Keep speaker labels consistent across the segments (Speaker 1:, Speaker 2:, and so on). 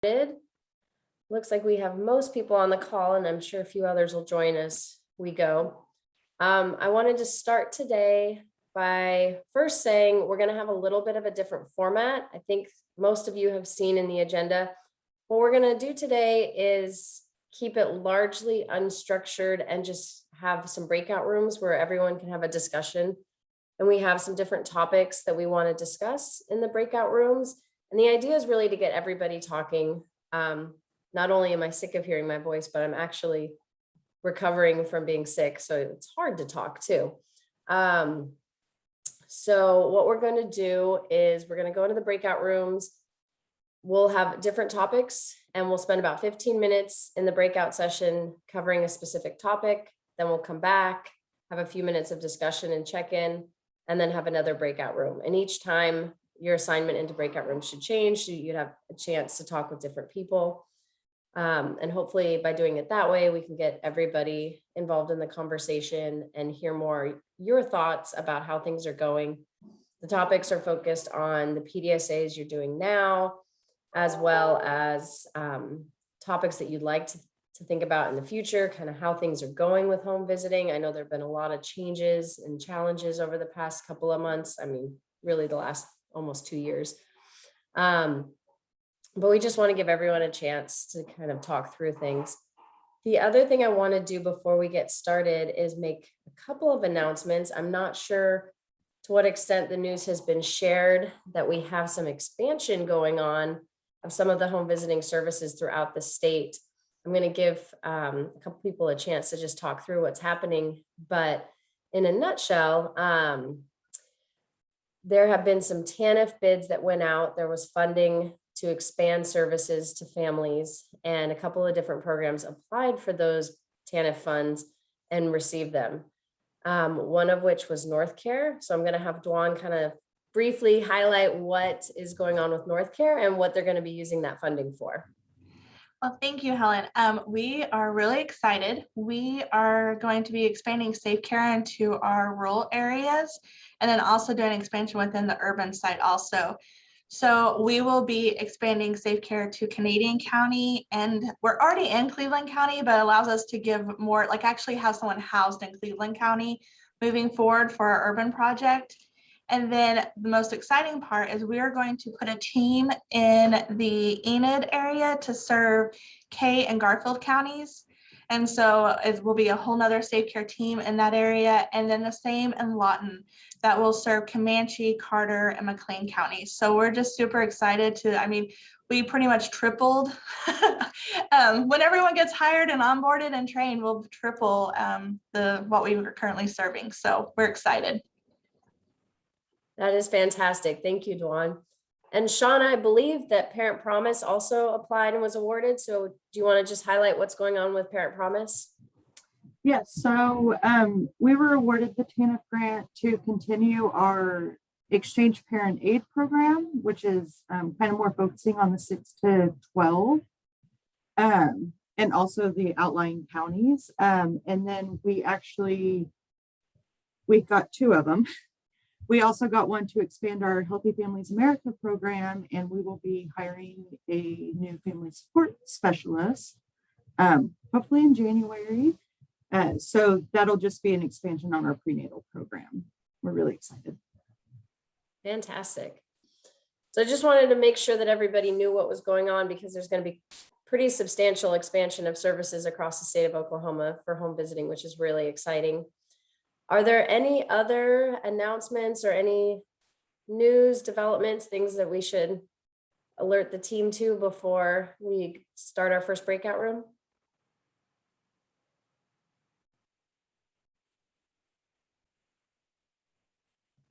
Speaker 1: Looks like we have most people on the call, and I'm sure a few others will join as we go. I wanted to start today by first saying we're going to have a little bit of a different format. I think most of you have seen in the agenda. What we're going to do today is keep it largely unstructured and just have some breakout rooms where everyone can have a discussion. And we have some different topics that we want to discuss in the breakout rooms. And the idea is really to get everybody talking. Not only am I sick of hearing my voice, but I'm actually recovering from being sick. So it's hard to talk too. So what we're going to do is we're going to go into the breakout rooms. We'll have different topics and we'll spend about 15 minutes in the breakout session covering a specific topic. Then we'll come back, have a few minutes of discussion and check-in, and then have another breakout room. And each time your assignment into breakout rooms should change, so you'd have a chance to talk with different people. And hopefully by doing it that way, we can get everybody involved in the conversation and hear more your thoughts about how things are going. The topics are focused on the PDSAs you're doing now, as well as topics that you'd like to think about in the future, kind of how things are going with home visiting. I know there have been a lot of changes and challenges over the past couple of months. I mean, really the last almost 2 years. But we just want to give everyone a chance to kind of talk through things. The other thing I want to do before we get started is make a couple of announcements. I'm not sure to what extent the news has been shared that we have some expansion going on of some of the home visiting services throughout the state. I'm going to give a couple people a chance to just talk through what's happening. But in a nutshell, there have been some TANF bids that went out. There was funding to expand services to families, and a couple of different programs applied for those TANF funds and received them. One of which was North Care. So I'm going to have Dwan kind of briefly highlight what is going on with North Care and what they're going to be using that funding for.
Speaker 2: Well, thank you, Helen. We are really excited. We are going to be expanding Safe Care into our rural areas, and then also doing expansion within the urban site also. So we will be expanding Safe Care to Canadian County, and we're already in Cleveland County, but it allows us to give more, like actually have someone housed in Cleveland County moving forward for our urban project. And then the most exciting part is we are going to put a team in the Enid area to serve Kay and Garfield counties. And so it will be a whole nother Safe Care team in that area. And then the same in Lawton that will serve Comanche, Carter, and McLean counties. So we're just super excited to, I mean, we pretty much tripled. When everyone gets hired and onboarded and trained, we'll triple what we were currently serving. So we're excited.
Speaker 1: That is fantastic. Thank you, Dwan. And Shauna, I believe that Parent Promise also applied and was awarded. So do you want to just highlight what's going on with Parent Promise?
Speaker 3: Yes, so we were awarded the TANF grant to continue our Exchange Parent Aid program, which is kind of more focusing on the 6 to 12 and also the outlying counties. And then we got 2 of them. We also got one to expand our Healthy Families America program, and we will be hiring a new family support specialist, hopefully in January. So that'll just be an expansion on our prenatal program. We're really excited.
Speaker 1: Fantastic. So I just wanted to make sure that everybody knew what was going on, because there's going to be pretty substantial expansion of services across the state of Oklahoma for home visiting, which is really exciting. Are there any other announcements or any news developments, things that we should alert the team to before we start our first breakout room?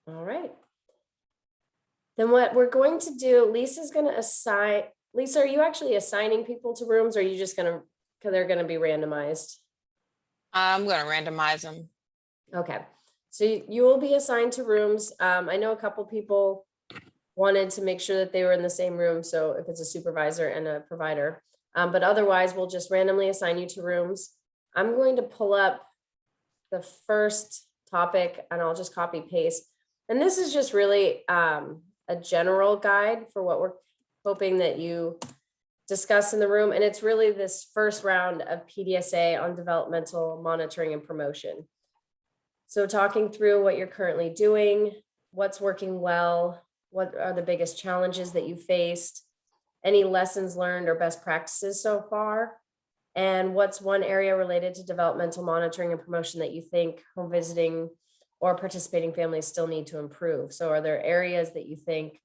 Speaker 1: All right. Then what we're going to do, Lisa's going to assign, Lisa, are you actually assigning people to rooms, or are you just going to, because they're going to be randomized?
Speaker 4: I'm going to randomize them.
Speaker 1: Okay, so you will be assigned to rooms. I know a couple people wanted to make sure that they were in the same room. So if it's a supervisor and a provider, but otherwise we'll just randomly assign you to rooms. I'm going to pull up the first topic and I'll just copy paste. And this is just really a general guide for what we're hoping that you discuss in the room. And it's really this first round of PDSA on developmental monitoring and promotion. So talking through what you're currently doing, what's working well, what are the biggest challenges that you faced, any lessons learned or best practices so far, and what's one area related to developmental monitoring and promotion that you think home visiting or participating families still need to improve. So are there areas that you think,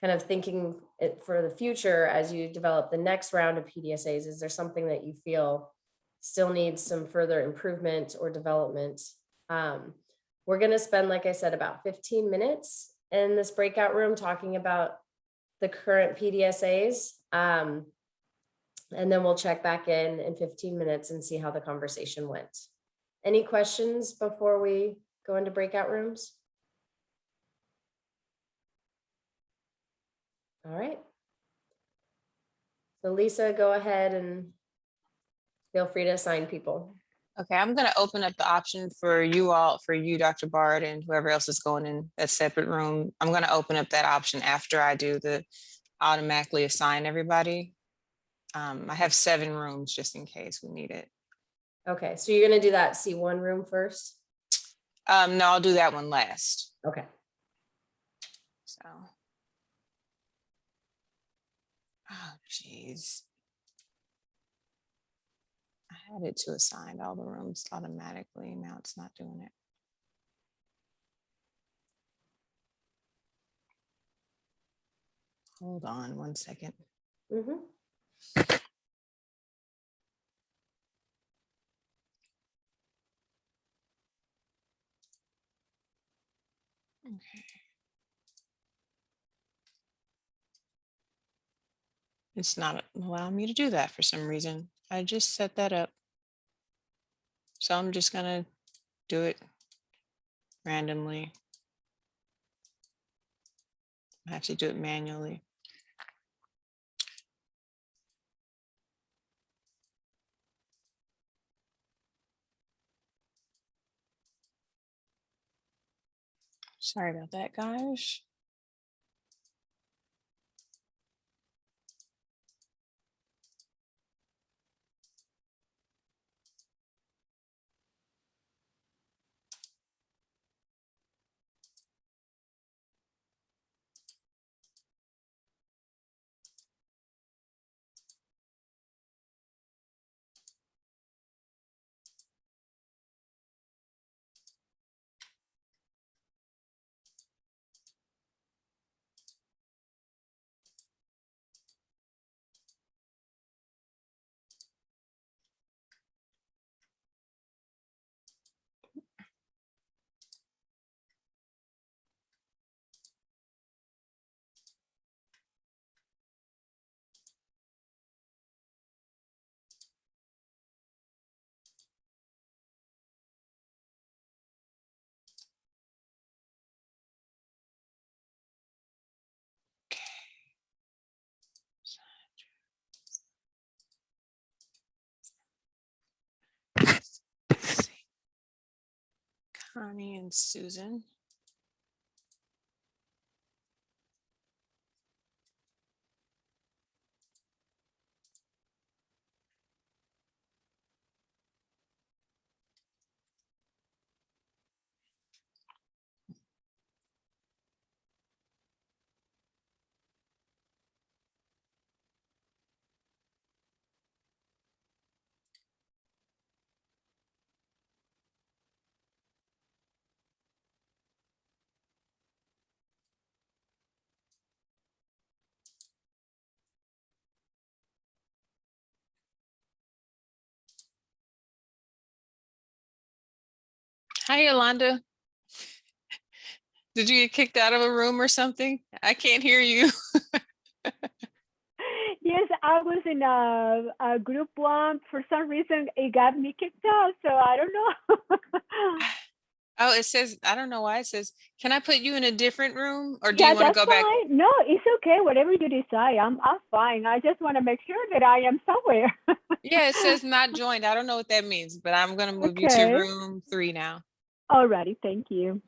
Speaker 1: kind of thinking it for the future as you develop the next round of PDSAs, is there something that you feel still needs some further improvement or development? We're going to spend, like I said, about 15 minutes in this breakout room talking about the current PDSAs. And then we'll check back in 15 minutes and see how the conversation went. Any questions before we go into breakout rooms? All right. So Lisa, go ahead and feel free to assign people.
Speaker 4: Okay, I'm gonna open up the option for you all, for you, Dr. Bard, and whoever else is going in a separate room. I'm gonna open up that option after I do the automatically assign everybody. I have 7 rooms just in case we need it.
Speaker 1: Okay, so you're going to do that C1 room first?
Speaker 4: No, I'll do that one last.
Speaker 1: Okay.
Speaker 4: So. Oh, geez. I had it to assign all the rooms automatically. Now it's not doing it. Hold on 1 second.
Speaker 1: Mm-hmm.
Speaker 4: Okay. It's not allowing me to do that for some reason. I just set that up. So I'm just gonna do it randomly. I have to do it manually. Sorry about that, guys. Let's see. Connie and Susan. Hi, Yolanda. Did you get kicked out of a room or something? I can't hear you.
Speaker 5: Yes, I was in a group one. For some reason, it got me kicked out, so I don't know.
Speaker 4: Oh, it says, I don't know why it says, can I put you in a different room or do
Speaker 5: Yeah,
Speaker 4: you want to
Speaker 5: that's
Speaker 4: go back?
Speaker 5: fine. No, it's okay. Whatever you decide, I'm fine. I just want to make sure that I am somewhere.
Speaker 4: Yeah, it says not joined. I don't know what that means, but I'm going to move you to
Speaker 5: Okay.
Speaker 4: room 3 now.
Speaker 5: Alrighty, thank you.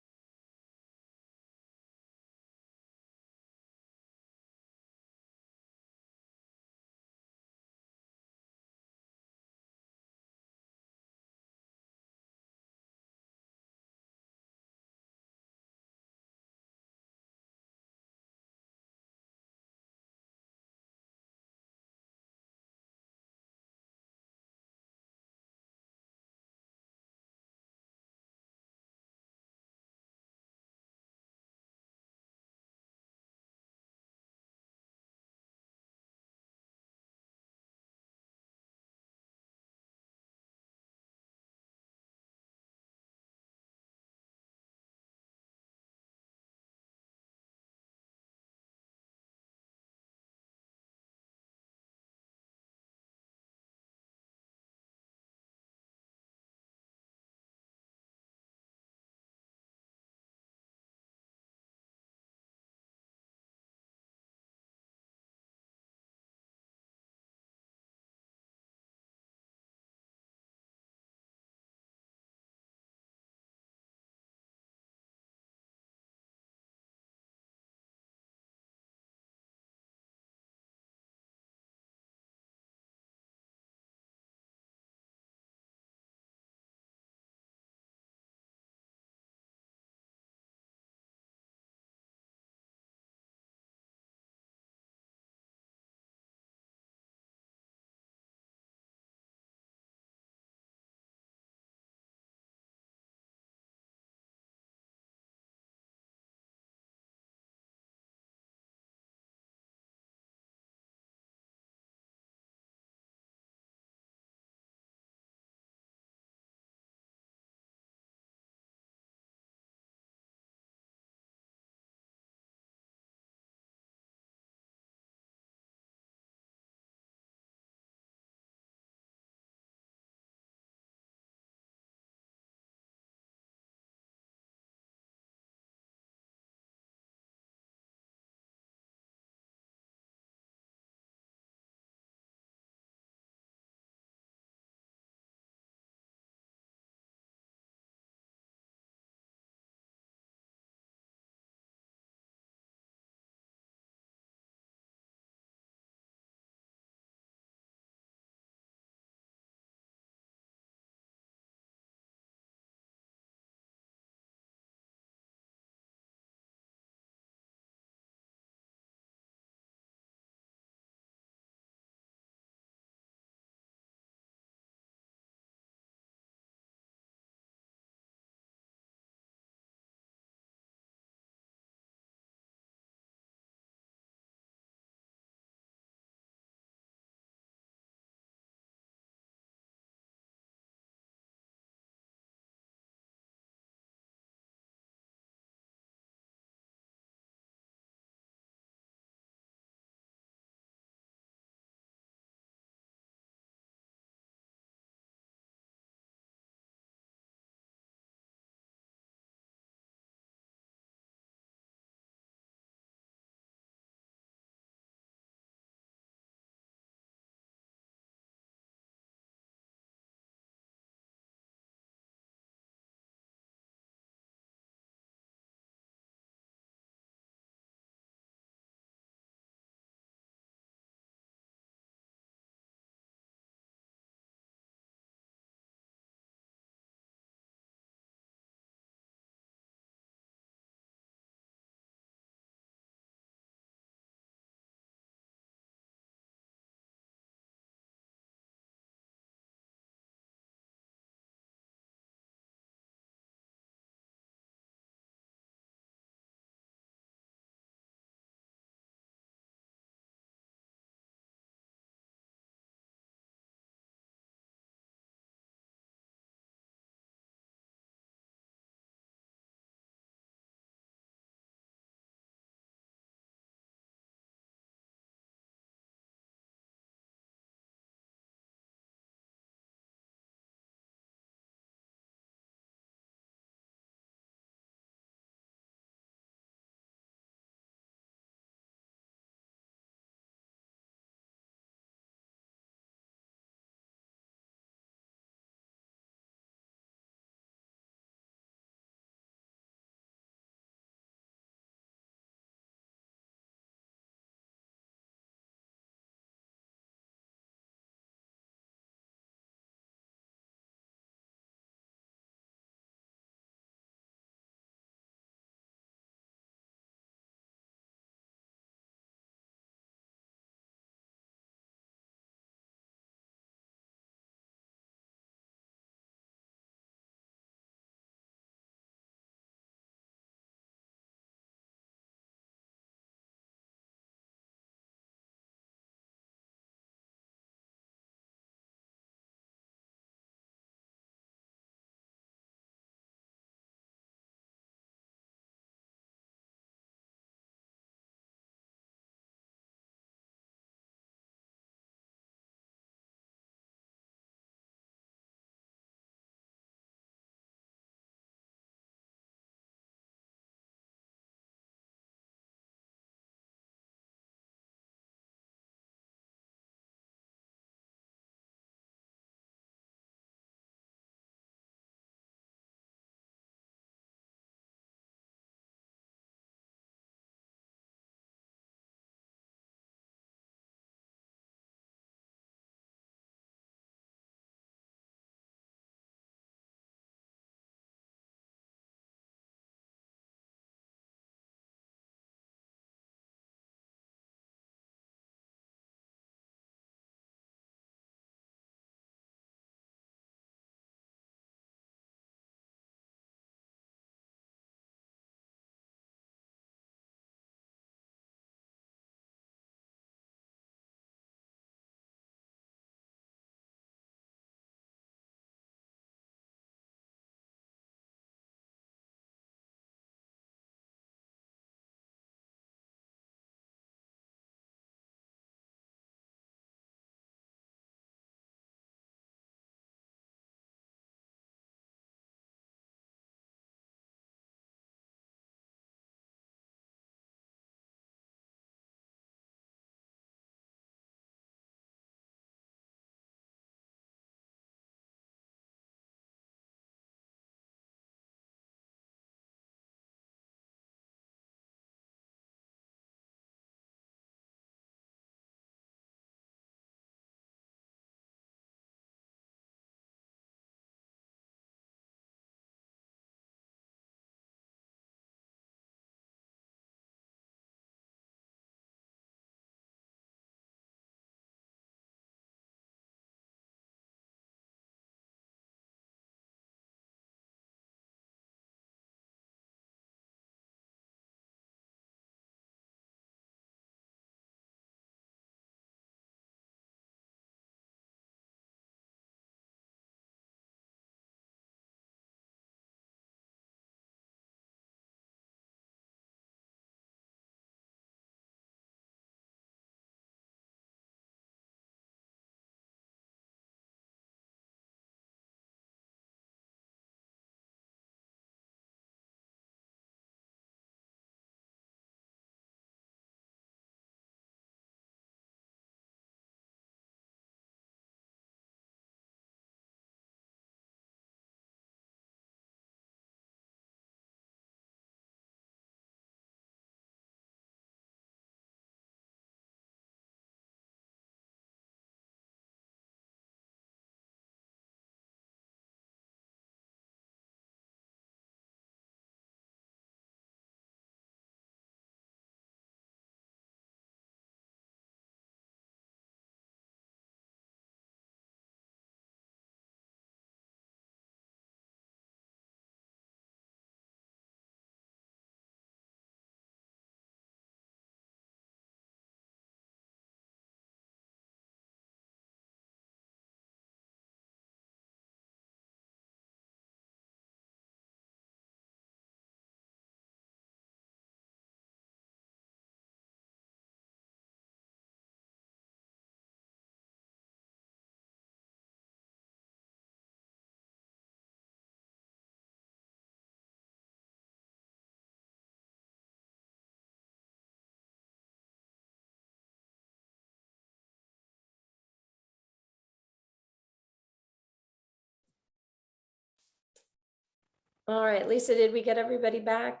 Speaker 1: All right, Lisa, did we get everybody back?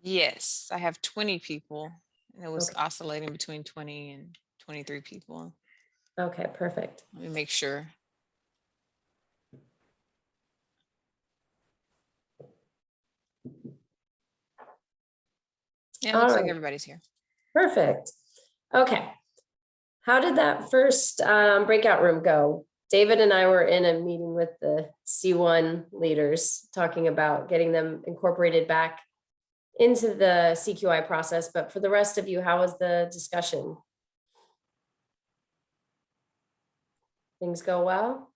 Speaker 4: Yes, I have 20 people. And it was
Speaker 1: Okay.
Speaker 4: oscillating between 20 and 23 people.
Speaker 1: Okay, perfect.
Speaker 4: Let me make sure. Yeah, it looks
Speaker 1: All
Speaker 4: like
Speaker 1: right.
Speaker 4: everybody's here.
Speaker 1: Perfect. Okay. How did that first breakout room go? David and I were in a meeting with the C1 leaders talking about getting them incorporated back into the CQI process. But for the rest of you, how was the discussion? Things go well?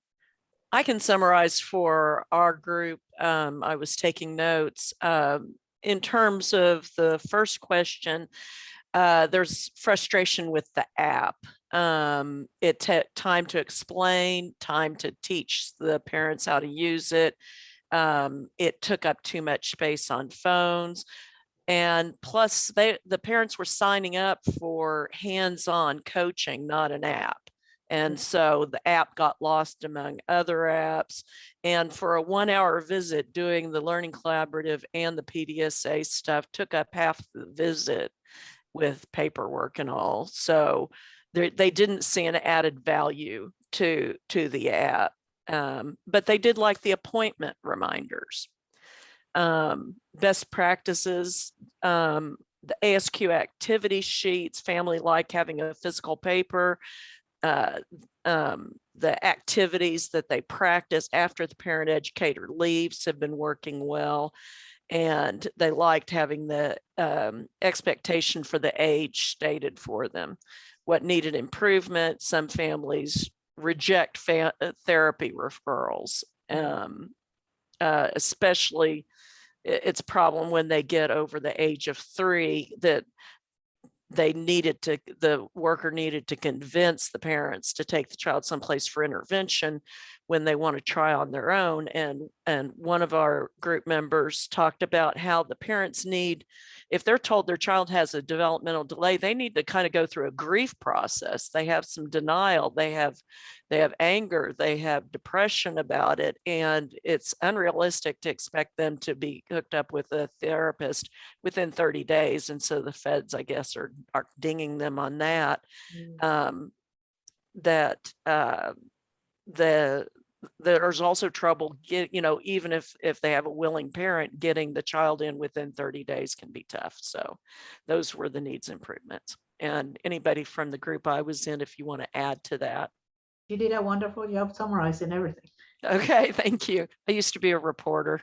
Speaker 6: I can summarize for our group. I was taking notes. In terms of the first question, there's frustration with the app. It took time to explain, time to teach the parents how to use it. It took up too much space on phones. And plus the parents were signing up for hands-on coaching, not an app. And so the app got lost among other apps. And for a 1-hour visit, doing the Learning Collaborative and the PDSA stuff took up half the visit with paperwork and all. So they didn't see an added value to the app. But they did like the appointment reminders. Best practices, the ASQ activity sheets, family like having a physical paper, the activities that they practice after the parent educator leaves have been working well. And they liked having the expectation for the age stated for them. What needed improvement, some families reject therapy referrals, especially it's a problem when they get over the age of 3 that the worker needed to convince the parents to take the child someplace for intervention when they want to try on their own. And one of our group members talked about how the parents need, if they're told their child has a developmental delay, they need to kind of go through a grief process. They have some denial, they have anger, they have depression about it. And it's unrealistic to expect them to be hooked up with a therapist within 30 days. And so the feds, I guess, are dinging them on that. There's also trouble even if they have a willing parent, getting the child in within 30 days can be tough. So those were the needs improvements. And anybody from the group I was in, if you want to add to that.
Speaker 7: You did a wonderful job summarizing everything.
Speaker 6: Okay, thank you. I used to be a reporter.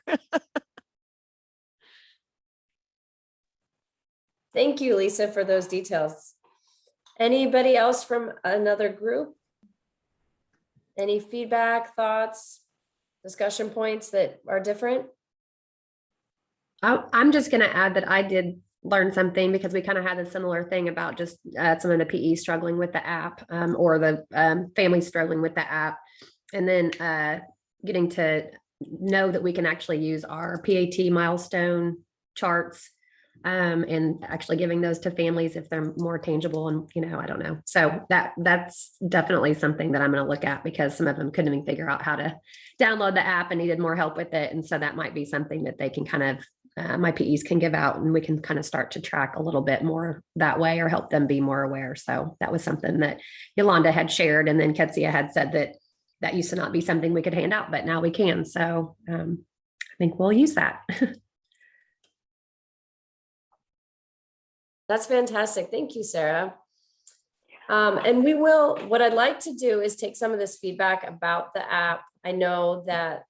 Speaker 1: Thank you, Lisa, for those details. Anybody else from another group? Any feedback, thoughts, discussion points that are different?
Speaker 8: I'm just going to add that I did learn something because we kind of had a similar thing about just some of the PE struggling with the app or the family struggling with the app. And then getting to know that we can actually use our PAT milestone charts and actually giving those to families if they're more tangible and, I don't know. So that's definitely something that I'm going to look at because some of them couldn't even figure out how to download the app and needed more help with it. And so that might be something that they can kind of, my PEs can give out and we can kind of start to track a little bit more that way or help them be more aware. So that was something that Yolanda had shared. And then Ketsia had said that used to not be something we could hand out, but now we can. So I think we'll use that.
Speaker 1: That's fantastic. Thank you, Sarah. And what I'd like to do is take some of this feedback about the app. I know that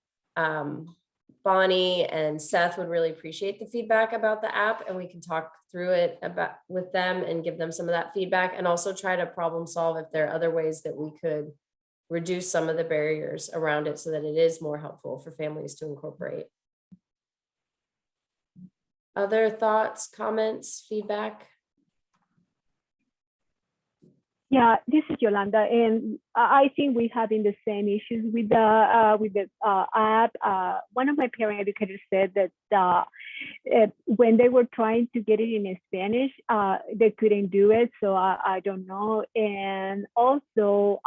Speaker 1: Bonnie and Seth would really appreciate the feedback about the app, and we can talk through it with them and give them some of that feedback and also try to problem solve if there are other ways that we could reduce some of the barriers around it so that it is more helpful for families to incorporate. Other thoughts, comments, feedback?
Speaker 5: Yeah, this is Yolanda, and I think we're having the same issues with the app. One of my parent educators said that when they were trying to get it in Spanish, they couldn't do it. So I don't know. And also,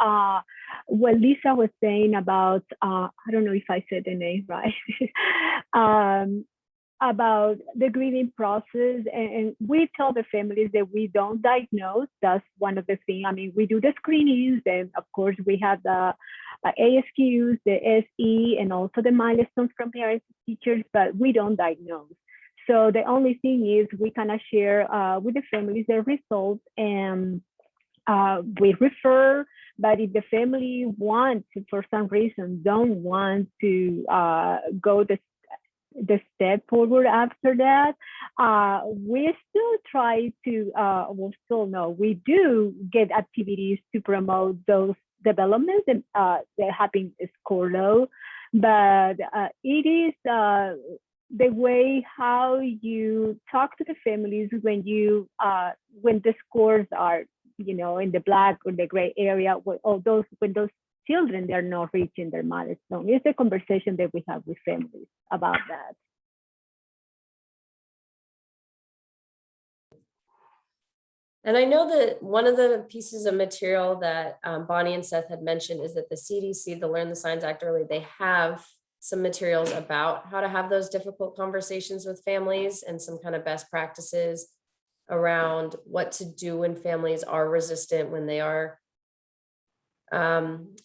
Speaker 5: what Lisa was saying about, I don't know if I said the name right, about the grieving process. And we tell the families that we don't diagnose. That's one of the things. I mean, we do the screenings, and of course, we have the ASQs, the SE, and also the milestones from parents and teachers, but we don't diagnose. So the only thing is we kind of share with the families their results, and we refer. But if the family wants, for some reason, don't want to go the step forward after that, we still try to, we do get activities to promote those developments that happen in school, but it is the way how you talk to the families when you when the scores are, you know, in the black or the gray area, when those children, they're not reaching their milestone. It's a conversation that we have with families about that.
Speaker 1: And I know that one of the pieces of material that Bonnie and Seth had mentioned is that the CDC, the Learn the Signs Act Early, they have some materials about how to have those difficult conversations with families and some kind of best practices around what to do when families are resistant, when they are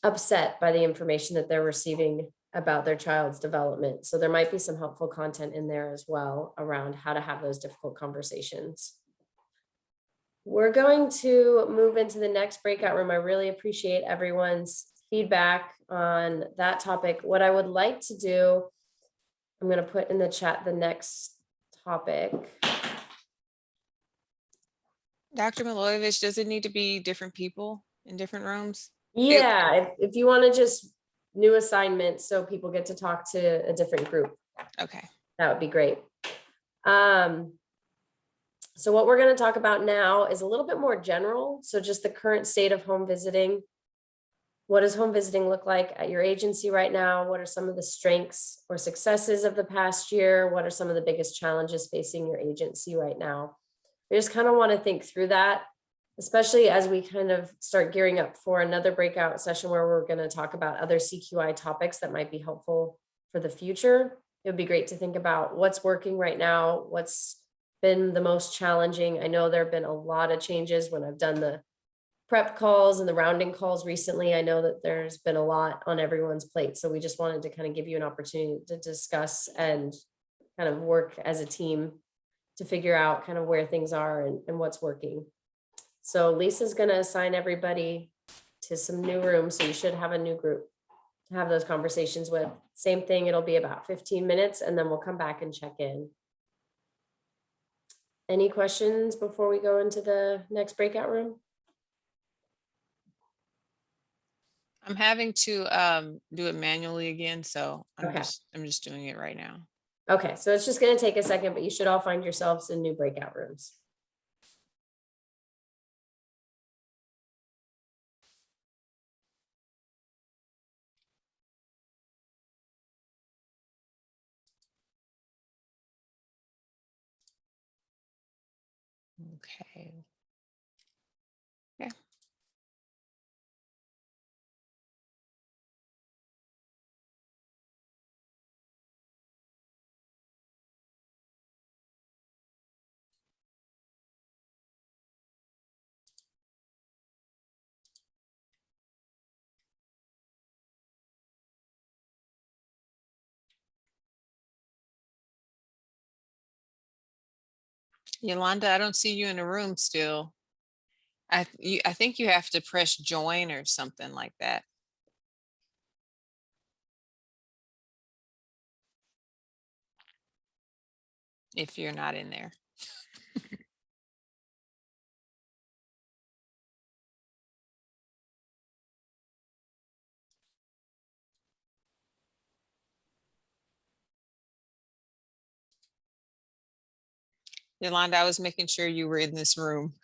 Speaker 1: upset by the information that they're receiving about their child's development. So there might be some helpful content in there as well around how to have those difficult conversations. We're going to move into the next breakout room. I really appreciate everyone's feedback on that topic. What I would like to do, I'm going to put in the chat the next topic.
Speaker 4: Dr. Milojevic, does it need to be different people in different rooms?
Speaker 1: Yeah, if you want to just new assignments so people get to talk to a different group.
Speaker 4: Okay.
Speaker 1: That would be great. So what we're going to talk about now is a little bit more general. So just the current state of home visiting. What does home visiting look like at your agency right now? What are some of the strengths or successes of the past year? What are some of the biggest challenges facing your agency right now? I just kind of want to think through that, especially as we kind of start gearing up for another breakout session where we're going to talk about other CQI topics that might be helpful for the future. It would be great to think about what's working right now, what's been the most challenging. I know there have been a lot of changes when I've done the prep calls and the rounding calls recently. I know that there's been a lot on everyone's plate. So we just wanted to kind of give you an opportunity to discuss and kind of work as a team to figure out kind of where things are and what's working. So Lisa's going to assign everybody to some new rooms. So you should have a new group to have those conversations with. Same thing, it'll be about 15 minutes and then we'll come back and check in. Any questions before we go into the next breakout room?
Speaker 4: I'm having to do it manually again, so I'm just doing it right now.
Speaker 1: Okay, so it's just going to take a second, but you should all find yourselves in new breakout rooms.
Speaker 4: Okay. Yeah. Yolanda, I don't see you in the room still. I think you have to press join or something like that. If you're not in there. Yolanda, I was making sure you were in this room.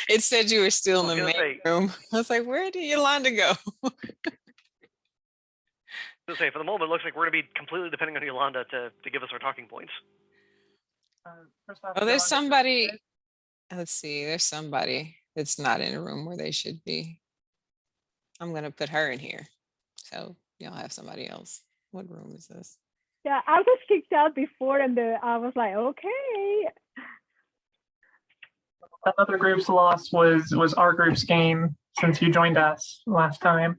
Speaker 4: It said you were still in
Speaker 9: I was
Speaker 4: the
Speaker 9: gonna
Speaker 4: main
Speaker 9: say-
Speaker 4: room. I was like, where did Yolanda go?
Speaker 9: To say, for the moment, it looks like we're going to be completely depending on Yolanda to give us our talking points.
Speaker 10: First off,
Speaker 4: Oh, there's
Speaker 10: Yolanda,
Speaker 4: somebody. Let's see. There's somebody that's not in a room where they should be. I'm going to put her in here. So y'all have somebody else. What room is this?
Speaker 5: Yeah, I was kicked out before, and I was like, okay.
Speaker 10: Another group's loss was our group's game since you joined us last time.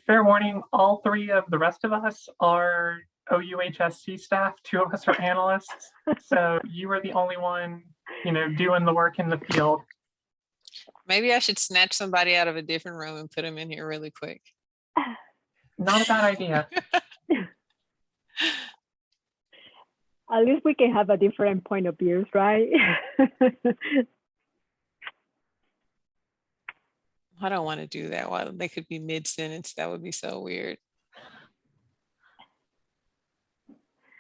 Speaker 10: Fair warning, all three of the rest of us are OUHSC staff. 2 of us are analysts. So you are the only one, doing the work in the field.
Speaker 4: Maybe I should snatch somebody out of a different room and put them in here really quick.
Speaker 10: Not a bad idea.
Speaker 5: At least we can have a different point of views, right?
Speaker 4: I don't want to do that while they could be mid-sentence. That would be so weird.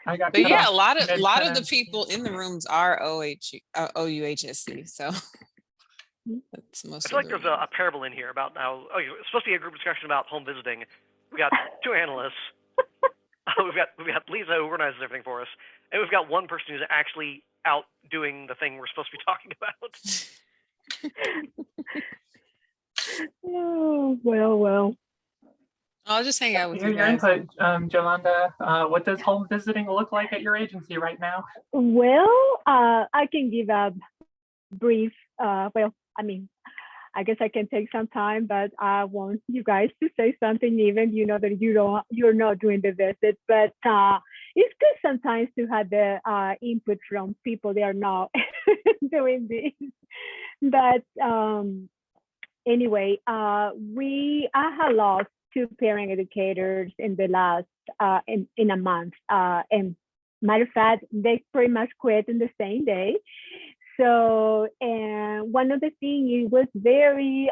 Speaker 10: I got
Speaker 4: But
Speaker 10: cut
Speaker 4: yeah,
Speaker 10: off
Speaker 4: a lot of the
Speaker 10: mid-sentence.
Speaker 4: people in the rooms are OUHSC. So that's most
Speaker 9: I feel
Speaker 4: of
Speaker 9: like
Speaker 4: the
Speaker 9: there's a parable in here about how it's supposed to be a group discussion about home visiting. We got 2 analysts. we've got Lisa who organizes everything for us, and we've got one person who's actually out doing the thing we're supposed to be talking about.
Speaker 5: Oh, well.
Speaker 4: I'll just hang out with
Speaker 10: Hear
Speaker 4: you
Speaker 10: your
Speaker 4: guys.
Speaker 10: input, Yolanda. What does home visiting look like at your agency right now?
Speaker 5: Well, I can give a brief, I guess I can take some time, but I want you guys to say something, even that you're not doing the visit. But it's good sometimes to have the input from people that are not doing this. But anyway, I have lost 2 parent educators in the last in a month. And matter of fact, they pretty much quit in the same day. So, and one of the things, it was very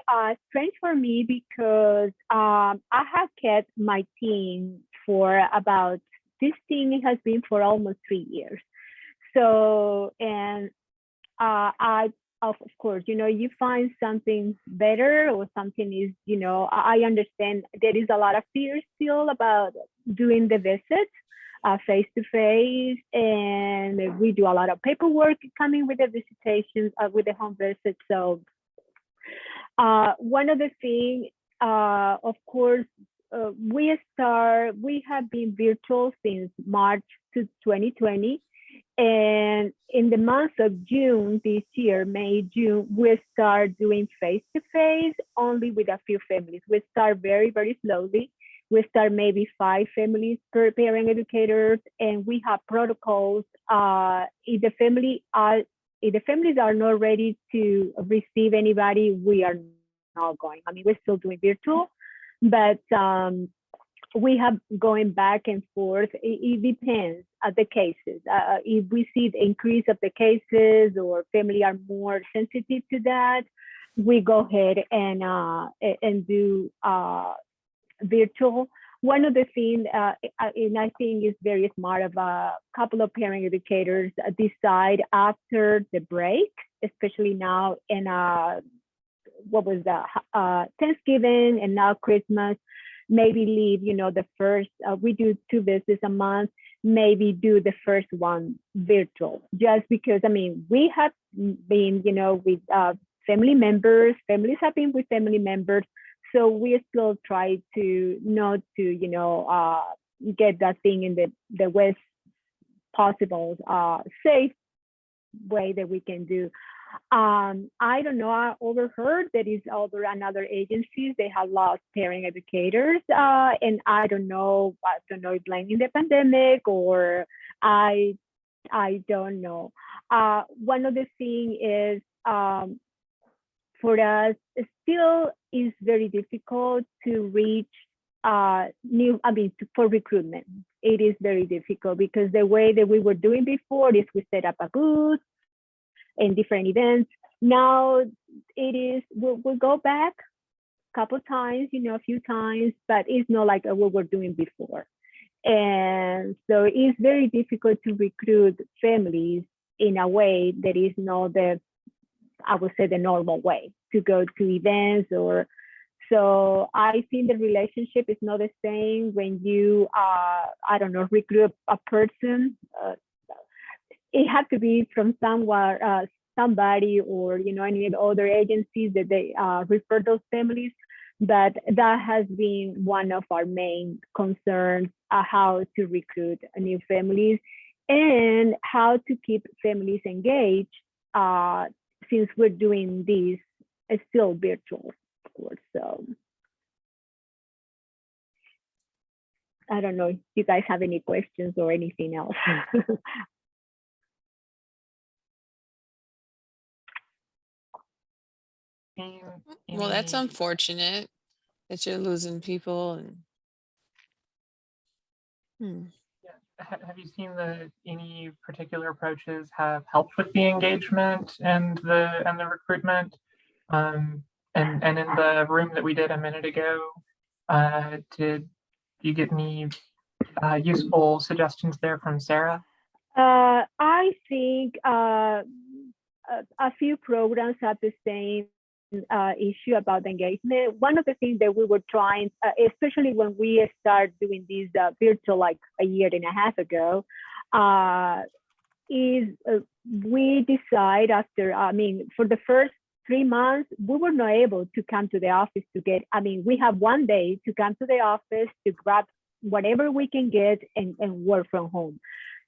Speaker 5: strange for me because I have kept my team for about 15, it has been for almost 3 years. So, and I, of course, you find something better or something is, I understand there is a lot of fear still about doing the visits. Face to face, and we do a lot of paperwork coming with the visitations, with the home visits. So one of the things, of course, we have been virtual since March 2020. And in the month of June this year, May, June, we start doing face to face only with a few families. We start very, very slowly. We start maybe 5 families per parent educators, and we have protocols. If the families are not ready to receive anybody, we are not going. I mean, we're still doing virtual, but we have going back and forth. It depends on the cases. If we see the increase of the cases or family are more sensitive to that, we go ahead and do virtual. One of the things, and I think is very smart of a couple of parent educators decide after the break, especially now in Thanksgiving and now Christmas, maybe leave, the first, we do 2 visits a month, maybe do the first one virtual, just because, we have been, with family members, families have been with family members. So we still try to not to, get that thing in the best possible safe way that we can do. I don't know, I overheard that is another agencies, they have lost parent educators. And I don't know if blaming the pandemic or I don't know. One of the things is, for us, it still is very difficult to reach for recruitment. It is very difficult because the way that we were doing before is we set up a booth and different events. Now it is, we'll go back a couple of times, a few times, but it's not like what we're doing before. And so it's very difficult to recruit families in a way that is not the I would say, the normal way to go to events or. So I think the relationship is not the same when you, I don't know, recruit a person. It had to be from somewhere, somebody, or any other agencies that they refer those families. But that has been one of our main concerns: how to recruit new families and how to keep families engaged. Since we're doing this, it's still virtual, of course. So I don't know if you guys have any questions or anything else.
Speaker 4: Well, that's unfortunate that you're losing people and.
Speaker 10: Have you seen any particular approaches have helped with the engagement and the recruitment? And in the room that we did a minute ago, did you get any useful suggestions there from Sarah?
Speaker 5: I think a few programs have the same issue about engagement. One of the things that we were trying, especially when we started doing this virtual like a year and a half ago, is we decide after, for the first 3 months, we were not able to come to the office to get, we have one day to come to the office to grab whatever we can get and work from home.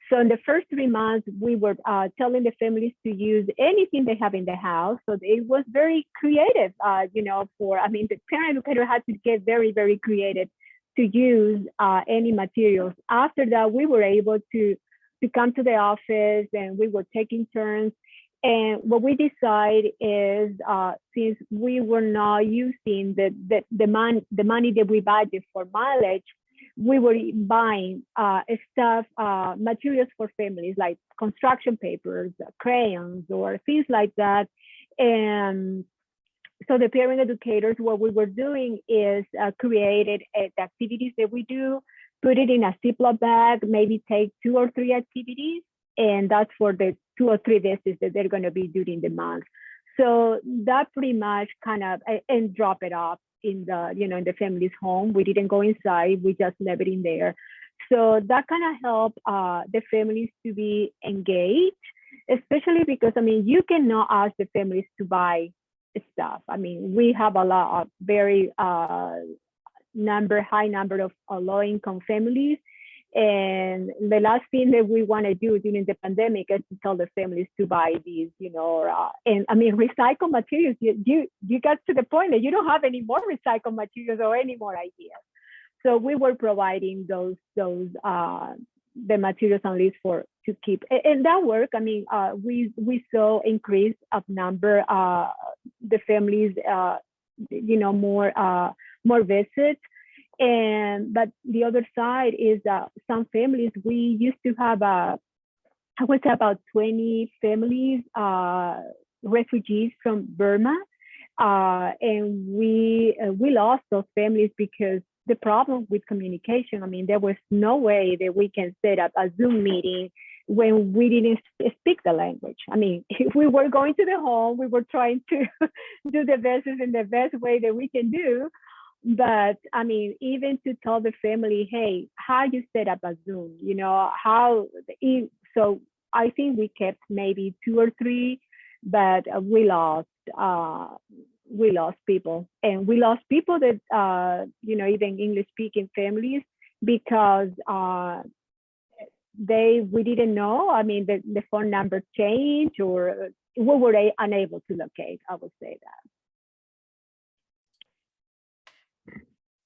Speaker 5: So in the first 3 months, we were telling the families to use anything they have in the house. So it was very creative, the parent educator had to get very, very creative to use any materials. After that, we were able to come to the office and we were taking turns. And what we decide is, since we were not using the money that we budget for mileage, we were buying stuff, materials for families like construction papers, crayons, or things like that. And so the parent educators, what we were doing is created the activities that we do, put it in a Ziploc bag, maybe take 2 or 3 activities, and that's for the 2 or 3 visits that they're going to be during the month. So that pretty much kind of, and drop it off in the, in the family's home. We didn't go inside, we just left it in there. So that kind of helped the families to be engaged, especially because, you cannot ask the families to buy stuff. We have a lot of very high number of low-income families. And the last thing that we want to do during the pandemic is to tell the families to buy these, recycled materials. You got to the point that you don't have any more recycled materials or any more ideas. So we were providing those the materials on list to keep, and that worked. We saw increase of number the families, more visits. But the other side is some families, we used to have I would say about 20 families, refugees from Burma, and we lost those families because the problem with communication. There was no way that we can set up a Zoom meeting when we didn't speak the language. If we were going to the home, we were trying to do the best in the best way that we can do. But even to tell the family, hey, how you set up a Zoom, so I think we kept maybe 2 or 3, but we lost people, and we lost people that, even English speaking families, because we didn't know, the phone number changed, or we were unable to locate, I would say that.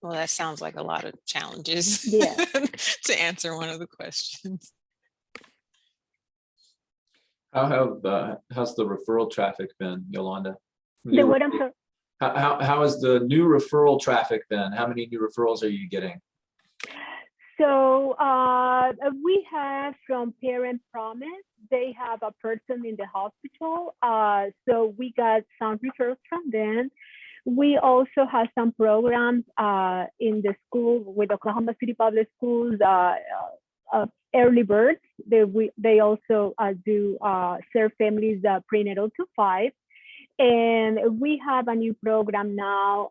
Speaker 4: Well, that sounds like a lot of challenges.
Speaker 5: Yeah.
Speaker 4: To answer one of the questions.
Speaker 11: How's the referral traffic been, Yolanda? How has the new referral traffic been? How many new referrals are you getting?
Speaker 5: So we have from Parent Promise, they have a person in the hospital. So we got some referrals from them. We also have some programs in the school with Oklahoma City Public Schools, Early Birds. They also do serve families prenatal to 5. And we have a new program now.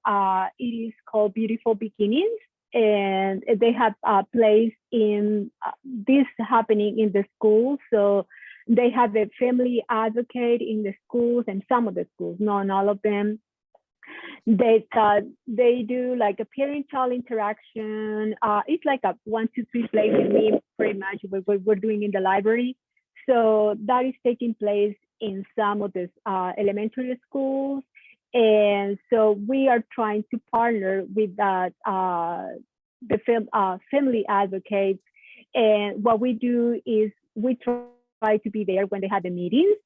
Speaker 5: It is called Beautiful Beginnings. And they have a place in this happening in the schools. So they have a family advocate in the schools, and some of the schools, not all of them. They do like a parent-child interaction. It's like a 1, 2, 3 play with me, pretty much what we're doing in the library. So that is taking place in some of the elementary schools. And so we are trying to partner with that, family advocates. And what we do is we try to be there when they have the meetings.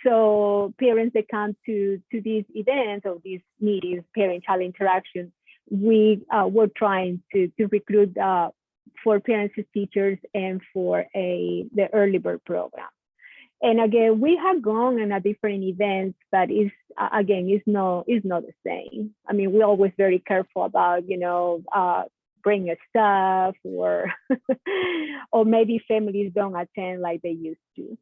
Speaker 5: So parents that come to these events or these meetings, parent-child interaction, we're trying to recruit for parents as teachers and for the early bird program. And again, we have gone on a different events, but it's not the same. I mean, we're always very careful about, bringing stuff or or maybe families don't attend like they used to.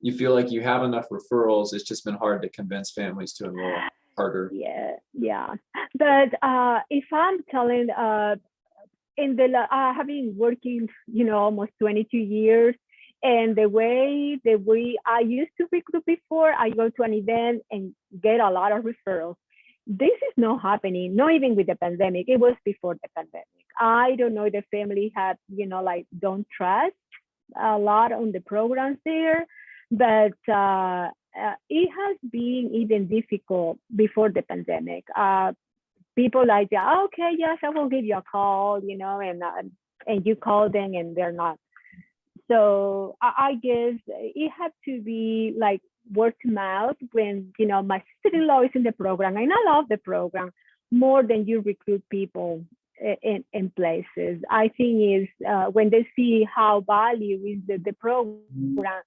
Speaker 11: You feel like you have enough referrals, it's just been hard to convince families to enroll, harder.
Speaker 5: Yeah. But if I'm telling, I have been working, almost 22 years, and the way that I used to recruit before, I go to an event and get a lot of referrals. This is not happening, not even with the pandemic. It was before the pandemic. I don't know if the family had, don't trust a lot on the programs there, but it has been even difficult before the pandemic. People like, okay, yes, I will give you a call, and you call them and they're not. So I guess it had to be like word of mouth when, my sister-in-law is in the program and I love the program more than you recruit people in places. I think is when they see how value is the program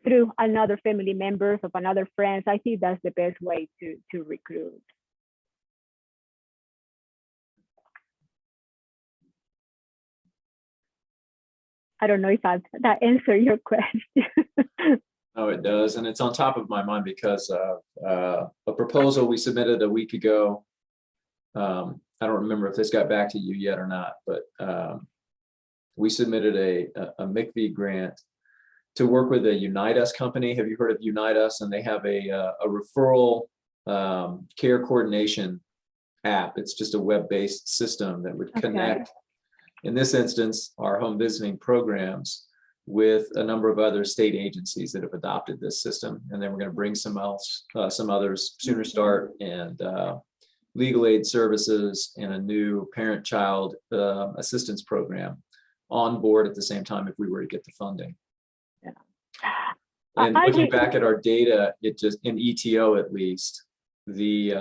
Speaker 5: through another family members of another friends, I think that's the best way to recruit. I don't know if that answered your question.
Speaker 11: Oh, it does. And it's on top of my mind because of a proposal we submitted a week ago. I don't remember if this got back to you yet or not, but we submitted a MIECHV grant to work with a Unite Us company. Have you heard of Unite Us? And they have a referral care coordination app. It's just a web-based system that would connect, in this instance, our home visiting programs with a number of other state agencies that have adopted this system. And then we're going to bring some others, Sooner Start and legal aid services and a new parent-child assistance program on board at the same time if we were to get the funding.
Speaker 5: Yeah.
Speaker 11: And looking back at our data, it just in ETO at least, the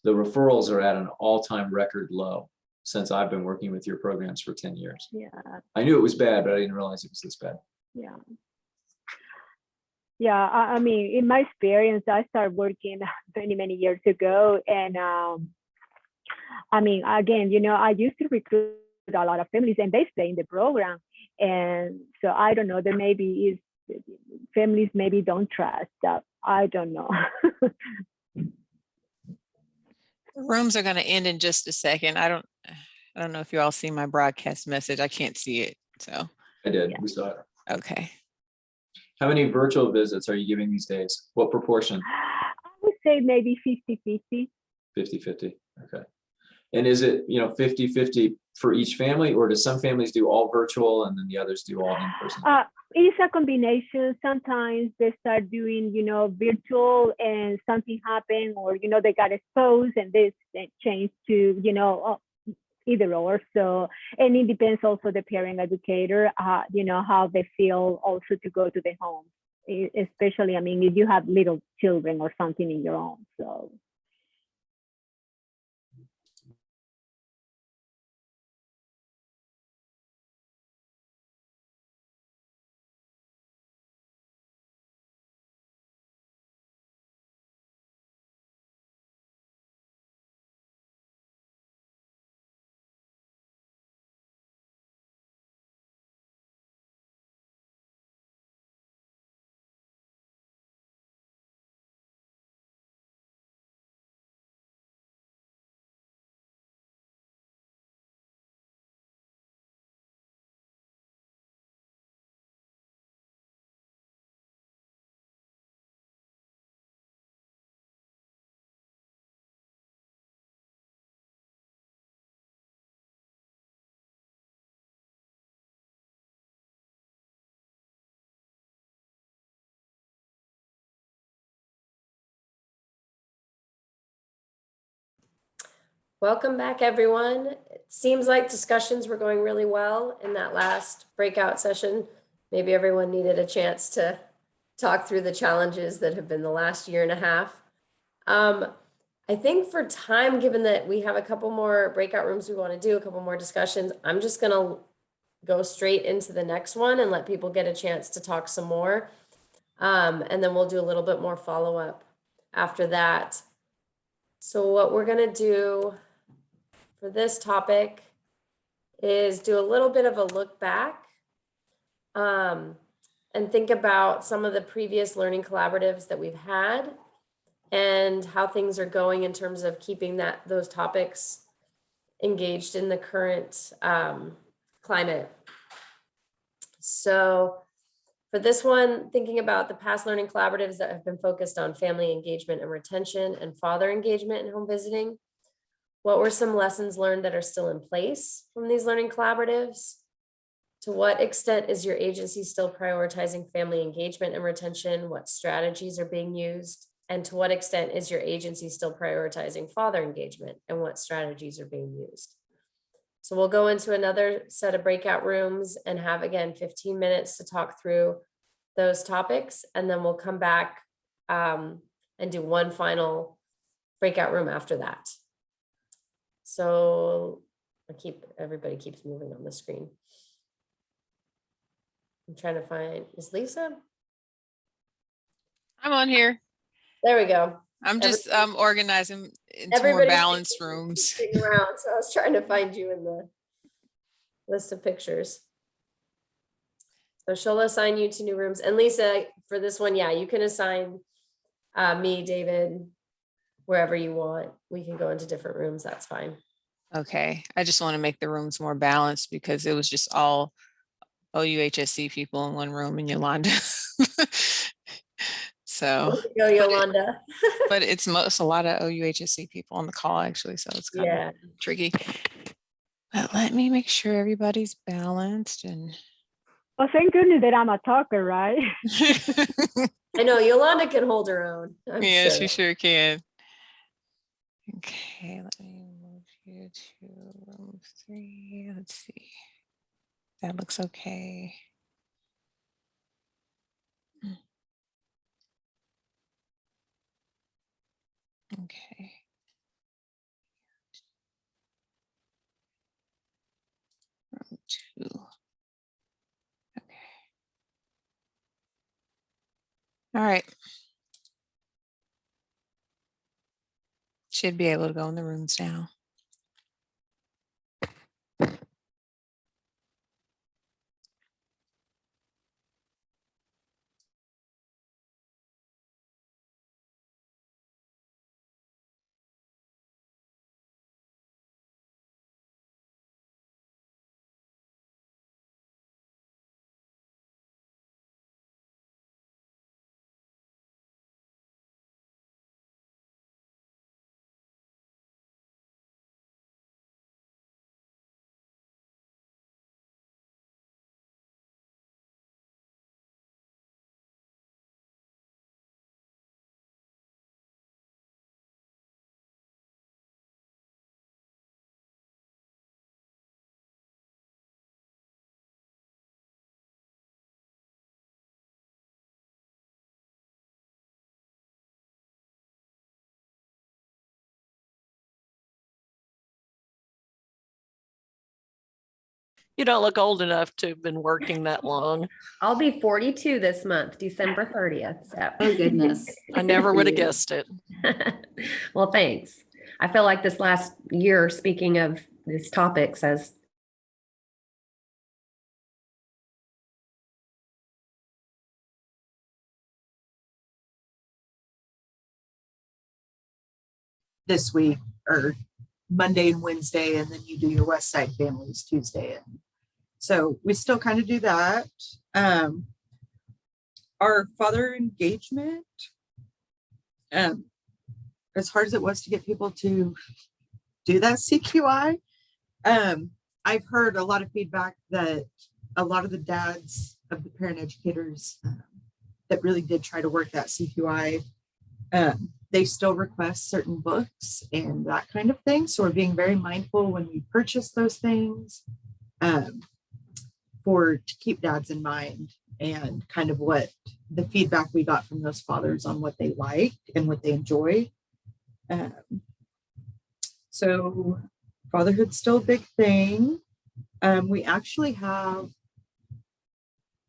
Speaker 11: referrals are at an all-time record low since I've been working with your programs for 10 years.
Speaker 5: Yeah.
Speaker 11: I knew it was bad, but I didn't realize it was this bad.
Speaker 5: Yeah. Yeah, I mean, in my experience, I started working many years ago. And I mean, again, I used to recruit a lot of families and they stay in the program. And so I don't know, there maybe is families maybe don't trust that. I don't know.
Speaker 4: Rooms are going to end in just a second. I don't know if you all see my broadcast message. I can't see it. So
Speaker 11: I did.
Speaker 5: Yeah.
Speaker 11: We saw it.
Speaker 4: okay.
Speaker 11: How many virtual visits are you giving these days? What proportion?
Speaker 5: I would say maybe 50-50.
Speaker 11: 50-50. Okay. And is it 50-50 for each family, or do some families do all virtual and then the others do all in person?
Speaker 5: It's a combination. Sometimes they start doing, virtual and something happened, or, they got exposed and they changed to, either or. So, and it depends also the parent educator, how they feel also to go to the home, especially, I mean, if you have little children or something in your own. So.
Speaker 1: Welcome back, everyone. It seems like discussions were going really well in that last breakout session. Maybe everyone needed a chance to talk through the challenges that have been the last year and a half. I think for time, given that we have a couple more breakout rooms we want to do, a couple more discussions, I'm just going to go straight into the next one and let people get a chance to talk some more. And then we'll do a little bit more follow-up after that. So what we're going to do for this topic is do a little bit of a look back and think about some of the previous learning collaboratives that we've had and how things are going in terms of keeping those topics engaged in the current climate. So for this one, thinking about the past learning collaboratives that have been focused on family engagement and retention and father engagement and home visiting. What were some lessons learned that are still in place from these learning collaboratives? To what extent is your agency still prioritizing family engagement and retention? What strategies are being used? And to what extent is your agency still prioritizing father engagement and what strategies are being used? So we'll go into another set of breakout rooms and have, again, 15 minutes to talk through those topics. And then we'll come back and do one final breakout room after that. So everybody keeps moving on the screen. I'm trying to find, is Lisa?
Speaker 4: I'm on here.
Speaker 1: There we go.
Speaker 4: I'm just organizing into more
Speaker 1: Everybody's
Speaker 4: balanced rooms.
Speaker 1: around, so I was trying to find you in the list of pictures. So she'll assign you to new rooms. And Lisa, for this one, yeah, you can assign me, David, wherever you want. We can go into different rooms. That's fine.
Speaker 4: Okay. I just want to make the rooms more balanced because it was just all OUHSC people in one room in Yolanda. So
Speaker 1: Go, Yolanda.
Speaker 4: but it's a lot of OUHSC people on the call actually, so it's kind of tricky. But let me make sure everybody's balanced and
Speaker 5: Well, thank goodness that I'm a talker, right?
Speaker 1: I know Yolanda can hold her own.
Speaker 4: yeah, sure. She sure can. Okay, let me move you to room 3. Let's see. That looks okay. Okay. Room 2. Okay. All right. Should be able to go in the rooms now.
Speaker 6: You don't look old enough to have been working that long.
Speaker 8: I'll be 42 this month, December 30th. So.
Speaker 7: Oh, goodness.
Speaker 6: I never would have guessed it.
Speaker 8: Well, thanks. I feel like this last year, speaking of these topics, as
Speaker 3: this week or Monday and Wednesday, and then you do your West Side families Tuesday. And so we still kind of do that. Our father engagement, as hard as it was to get people to do that CQI, I've heard a lot of feedback that a lot of the dads of the parent educators that really did try to work that CQI they still request certain books and that kind of thing. So we're being very mindful when we purchase those things, to keep dads in mind, and kind of what the feedback we got from those fathers on what they like and what they enjoy. So fatherhood's still a big thing. We actually have,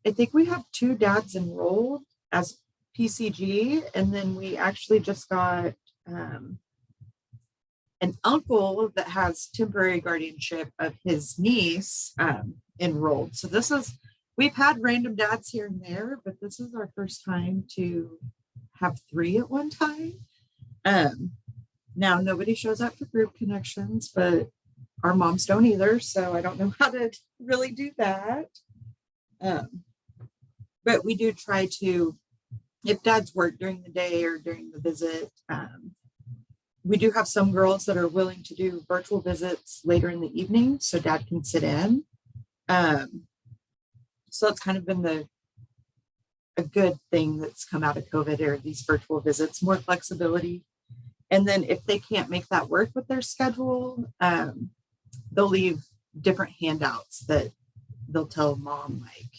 Speaker 3: I think we have 2 dads enrolled as PCG, and then we actually just got an uncle that has temporary guardianship of his niece enrolled. So we've had random dads here and there, but this is our first time to have 3 at one time. Now nobody shows up for group connections, but our moms don't either. So I don't know how to really do that. But we do try to, if dads work during the day or during the visit, we do have some girls that are willing to do virtual visits later in the evening so dad can sit in. So it's kind of been a good thing that's come out of COVID, or these virtual visits, more flexibility. And then if they can't make that work with their schedule, they'll leave different handouts that they'll tell mom, like,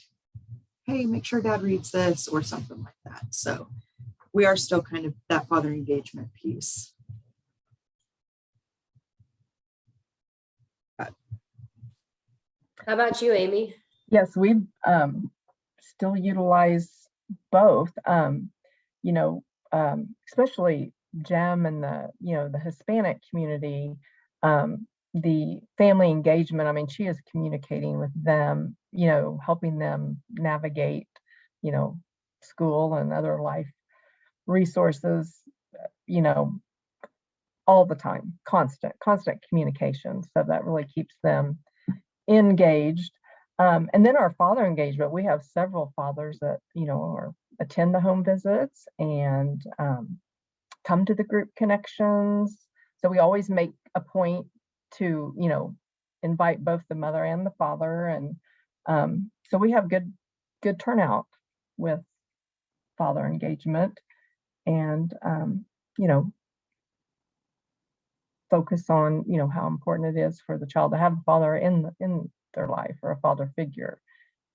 Speaker 3: hey, make sure dad reads this or something like that. So we are still kind of that father engagement piece.
Speaker 1: How about you, Amy?
Speaker 12: Yes, we still utilize both, especially Jem and the Hispanic community, the family engagement. I mean, she is communicating with them, helping them navigate, school and other life resources, all the time, constant communication. So that really keeps them engaged. And then our father engagement, we have several fathers that, attend the home visits and come to the group connections. So we always make a point to, invite both the mother and the father. And so we have good turnout with father engagement, and, focus on, how important it is for the child to have a father in their life, or a father figure.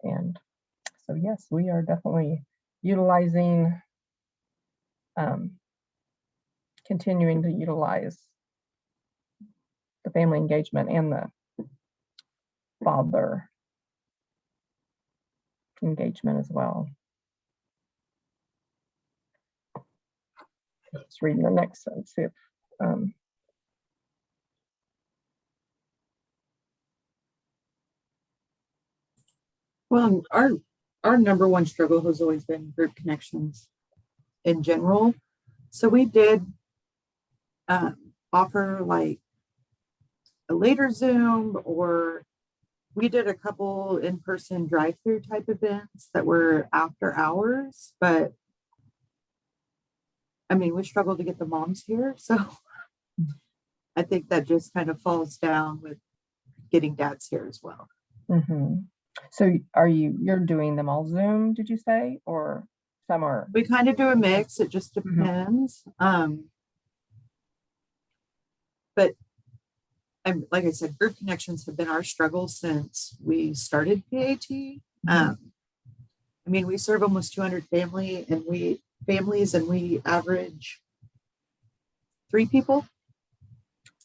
Speaker 12: And so, yes, we are definitely utilizing, continuing to utilize the family engagement and the father engagement as well. Just reading the next sentence, see if
Speaker 3: Well, our number one struggle has always been group connections in general. So we did offer like a later Zoom, or we did a couple in-person drive-through type events that were after hours, but I mean, we struggled to get the moms here. So I think that just kind of falls down with getting dads here as well.
Speaker 12: Mm-hmm. So you're doing them all Zoom, did you say, or some are?
Speaker 3: We kind of do a mix. It just depends. Mm-hmm. But like I said, group connections have been our struggle since we started PAT. Mm-hmm. I mean, we serve almost 200 families, and we average 3 people.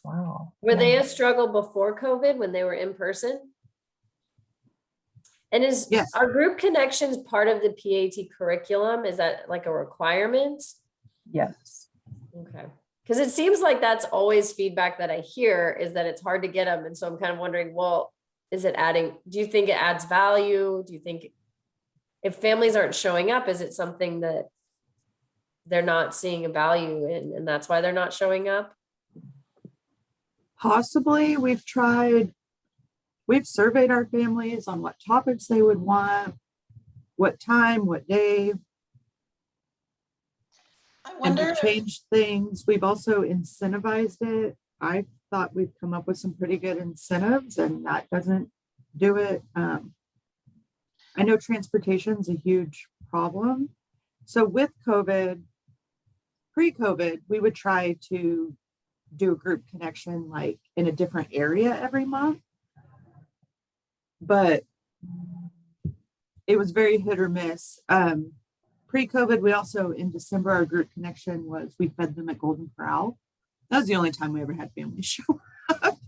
Speaker 12: Wow.
Speaker 1: Were they a struggle before COVID when they were in person? And are group connections part of the PAT curriculum? Is that like a requirement?
Speaker 12: Yes.
Speaker 1: Okay. Because it seems like that's always feedback that I hear, is that it's hard to get them. And so I'm kind of wondering, well, do you think it adds value? Do you think if families aren't showing up, is it something that they're not seeing a value in, and that's why they're not showing up?
Speaker 3: Possibly. We've surveyed our families on what topics they would want, what time, what day.
Speaker 2: I wonder,
Speaker 3: and to change things. We've also incentivized it. I thought we've come up with some pretty good incentives, and that doesn't do it. I know transportation is a huge problem. So with COVID, pre-COVID, we would try to do a group connection like in a different area every month. But it was very hit or miss. Pre-COVID, we also, in December, our group connection was, we fed them at Golden Corral. That was the only time we ever had families show up.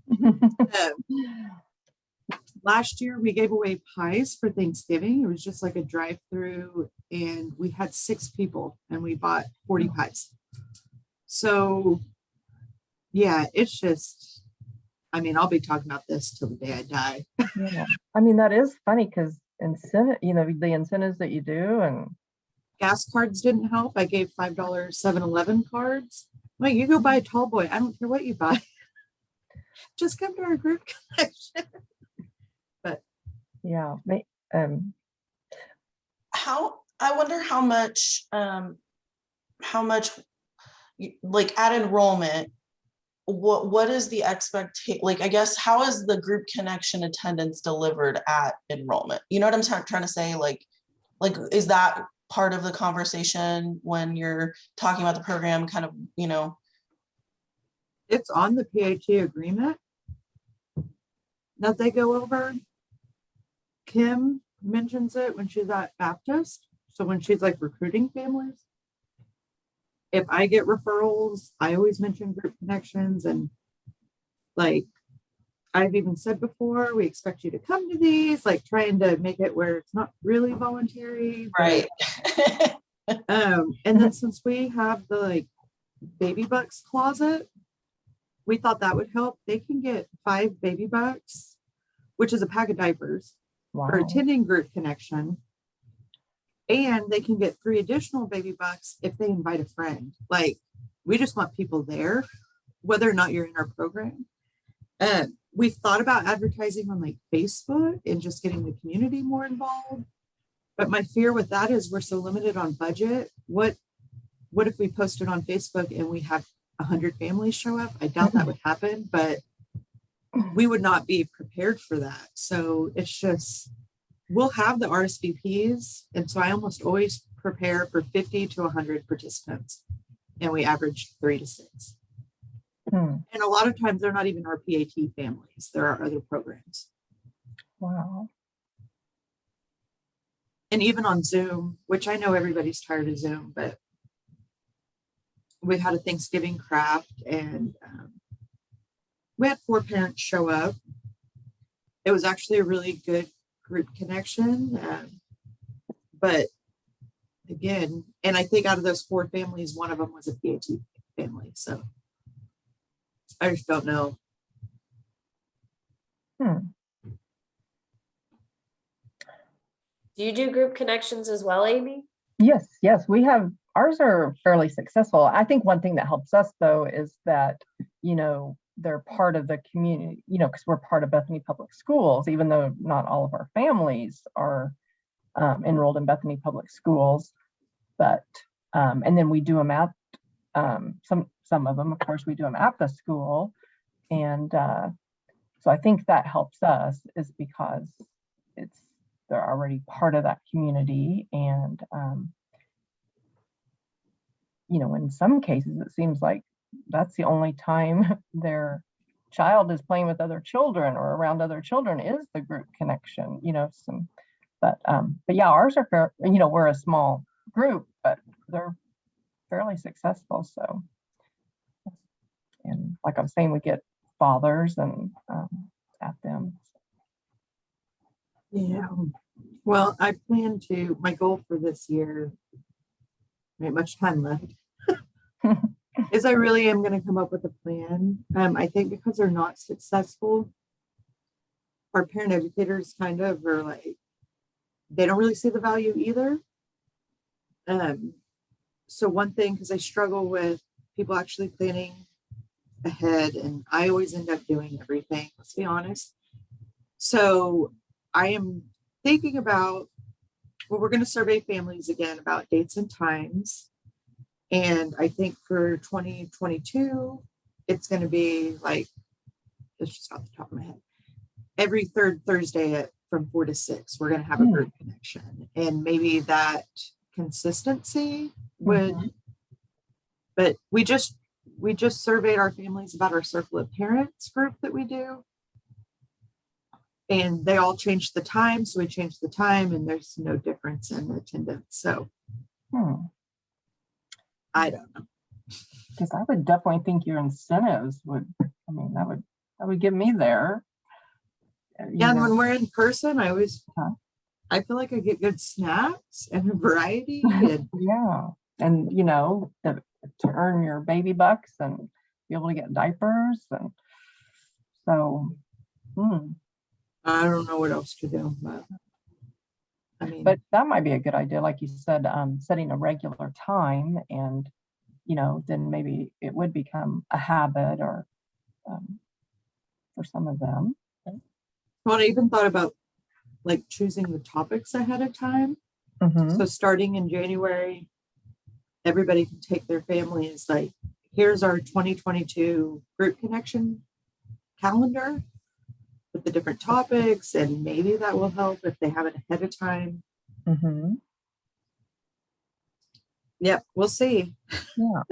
Speaker 3: Last year, we gave away pies for Thanksgiving. It was just like a drive-through, and we had 6 people, and we bought 40 pies. So, yeah, it's just, I mean, I'll be talking about this till the day I die.
Speaker 12: Yeah. I mean, that is funny because incentive, you know, the incentives that you do, and
Speaker 3: Gas cards didn't help. I gave $5 7-Eleven cards. Like, you go buy a tall boy. I don't care what you buy. Just come to our group connection. But
Speaker 12: yeah,
Speaker 2: I wonder how much like at enrollment, what is the expectation? Like, I guess, how is the group connection attendance delivered at enrollment? You know what I'm trying to say? Like, is that part of the conversation when you're talking about the program, kind of, you know?
Speaker 3: it's on the PAT agreement that they go over. Kim mentions it when she's at Baptist. So when she's like recruiting families, if I get referrals, I always mention group connections. And like I've even said before, we expect you to come to these, like trying to make it where it's not really voluntary.
Speaker 2: Right.
Speaker 3: And then since we have the like baby bucks closet, we thought that would help. They can get 5 baby bucks, which is a pack of diapers, for attending group connection. And they can get 3 additional baby bucks if they invite a friend. Like, we just want people there, whether or not you're in our program. We've thought about advertising on like Facebook and just getting the community more involved. But my fear with that is we're so limited on budget. What if we post it on Facebook and we have 100 families show up? I doubt that would happen, but we would not be prepared for that. So it's just, we'll have the RSVPs. And so I almost always prepare for 50 to 100 participants. And we average 3 to 6. And a lot of times they're not even our PAT families. There are other programs.
Speaker 12: Wow.
Speaker 3: And even on Zoom, which I know everybody's tired of Zoom, but we had a Thanksgiving craft and we had 4 parents show up. It was actually a really good group connection. But again, and I think out of those 4 families, one of them was a PAT family. So I just don't know.
Speaker 1: Do you do group connections as well, Amy?
Speaker 12: Yes, we have, ours are fairly successful. I think one thing that helps us though is that, you know, they're part of the community, you know, because we're part of Bethany Public Schools, even though not all of our families are enrolled in Bethany Public Schools. But, and then we do them at, some of them, of course, we do them at the school. And so I think that helps us is because they're already part of that community. And, you know, in some cases, it seems like that's the only time their child is playing with other children or around other children is the group connection, you know, but yeah, ours are fair, you know, we're a small group, but they're fairly successful. So, and like I'm saying, we get fathers and at them.
Speaker 3: Yeah. Well, I plan to, my goal for this year, not much time left, is I really am going to come up with a plan. I think because they're not successful, our parent educators kind of are like, they don't really see the value either. So one thing, because I struggle with people actually planning ahead, and I always end up doing everything, let's be honest. So I am thinking about, well, we're going to survey families again about dates and times. And I think for 2022, it's going to be like, it's just off the top of my head, every 3rd Thursday from 4 to 6, we're going to have a group connection. And maybe that consistency would But we just surveyed our families about our circle of parents group that we do. And they all changed the time. So we changed the time and there's no difference in attendance. So I don't know.
Speaker 12: Because I would definitely think your incentives would, I mean, that would get me there.
Speaker 3: Yeah, and when we're in person, I feel like I get good snacks and a variety. And
Speaker 12: yeah. And you know, to earn your baby bucks and be able to get diapers. And so
Speaker 3: I don't know what else to do, but I mean,
Speaker 12: but that might be a good idea, like you said, setting a regular time, and you know, then maybe it would become a habit, or for some of them.
Speaker 3: well, I even thought about like choosing the topics ahead of time. So starting in January, everybody can take their families, like, here's our 2022 group connection calendar with the different topics, and maybe that will help if they have it ahead of time. Yep, we'll see.
Speaker 12: Yeah.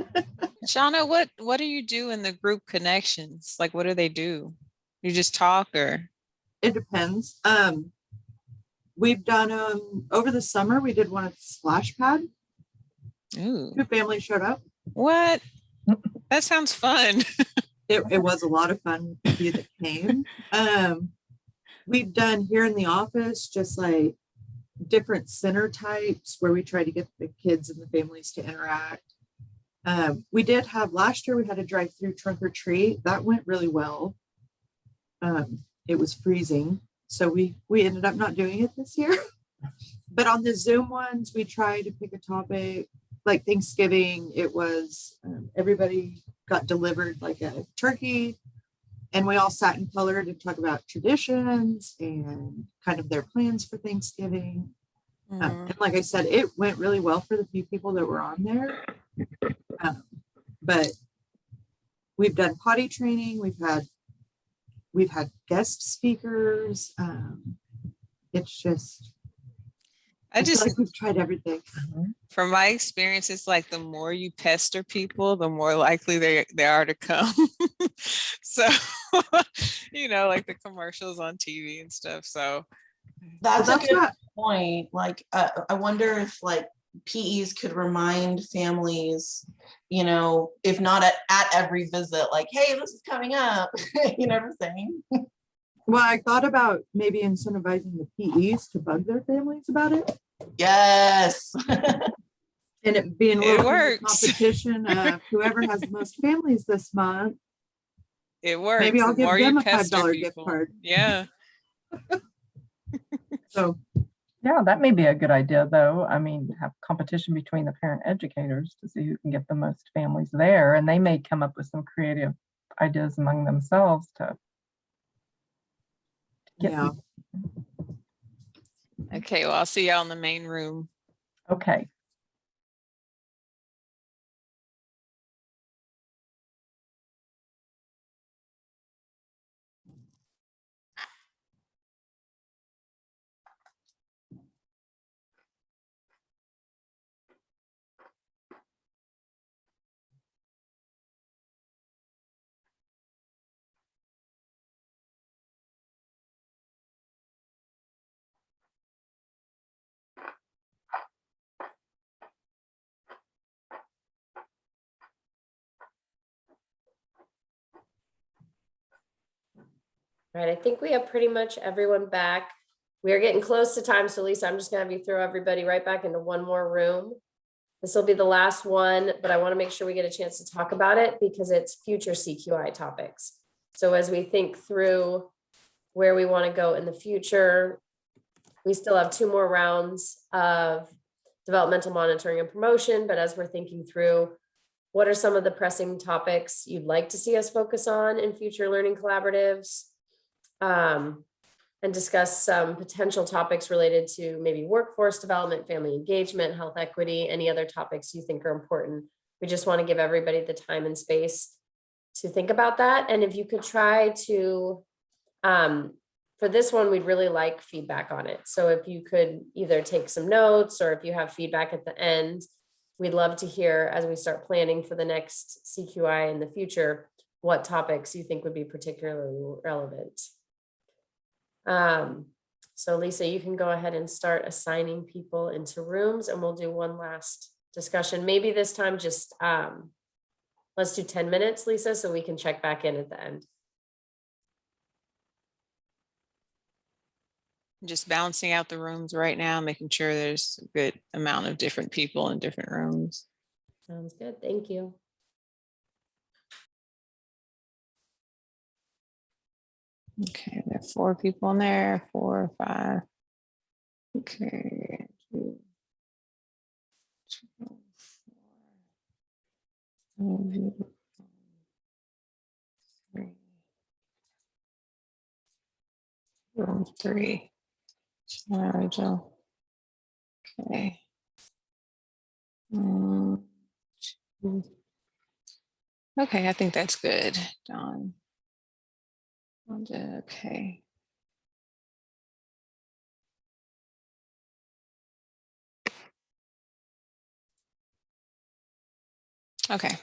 Speaker 4: Shauna, what do you do in the group connections? Like, what do they do? You just talk, or?
Speaker 3: It depends. We've done over the summer. We did one at the Splash Pad.
Speaker 4: Ooh.
Speaker 3: 2 families showed up.
Speaker 4: What? That sounds fun.
Speaker 3: It was a lot of fun with you that came. We've done here in the office just like different center types where we try to get the kids and the families to interact. We did have last year, we had a drive-through trunk or treat. That went really well. It was freezing, so we ended up not doing it this year. But on the Zoom ones, we try to pick a topic. Like Thanksgiving, it was everybody got delivered like a turkey, and we all sat and colored and talk about traditions and kind of their plans for Thanksgiving. And like I said, it went really well for the few people that were on there. But we've done potty training. We've had guest speakers. It's just, I feel like we've tried everything.
Speaker 4: From my experience, it's like the more you pester people, the more likely they are to come. So, you know, like the commercials on TV and stuff. So
Speaker 13: that's a good point. Like, I wonder if like PEs could remind families, you know, if not at every visit, like, hey, this is coming up. You know what I'm saying?
Speaker 3: Well, I thought about maybe incentivizing the PEs to bug their families about it.
Speaker 13: Yes.
Speaker 3: And it being a little
Speaker 4: competition
Speaker 3: of whoever has the most families this month.
Speaker 4: It works.
Speaker 3: Maybe I'll give them a $5 gift card.
Speaker 4: Yeah.
Speaker 3: So
Speaker 12: yeah, that may be a good idea, though. I mean, have competition between the parent educators to see who can get the most families there, and they may come up with some creative ideas among themselves to get
Speaker 3: yeah.
Speaker 4: Okay, well, I'll see y'all in the main room.
Speaker 12: Okay.
Speaker 1: All right, I think we have pretty much everyone back. We are getting close to time, so Lisa, I'm just gonna have you throw everybody right back into one more room. This will be the last one, but I want to make sure we get a chance to talk about it because it's future CQI topics. So as we think through where we want to go in the future, we still have 2 more rounds of developmental monitoring and promotion, but as we're thinking through what are some of the pressing topics you'd like to see us focus on in future learning collaboratives, and discuss some potential topics related to maybe workforce development, family engagement, health equity, any other topics you think are important. We just want to give everybody the time and space to think about that. And if you could try to, for this one, we'd really like feedback on it. So if you could either take some notes or if you have feedback at the end, we'd love to hear as we start planning for the next CQI in the future, what topics you think would be particularly relevant. So Lisa, you can go ahead and start assigning people into rooms, and we'll do one last discussion. Maybe this time just let's do 10 minutes, Lisa, so we can check back in at the end.
Speaker 4: Just balancing out the rooms right now, making sure there's a good amount of different people in different rooms.
Speaker 1: Sounds good. Thank you.
Speaker 4: Okay, there are 4 people in there, 4 or 5. Okay. 2, 4, 3. Room 3. Joe. Okay. 2. Okay, I think that's good. Dawn. Okay. Okay.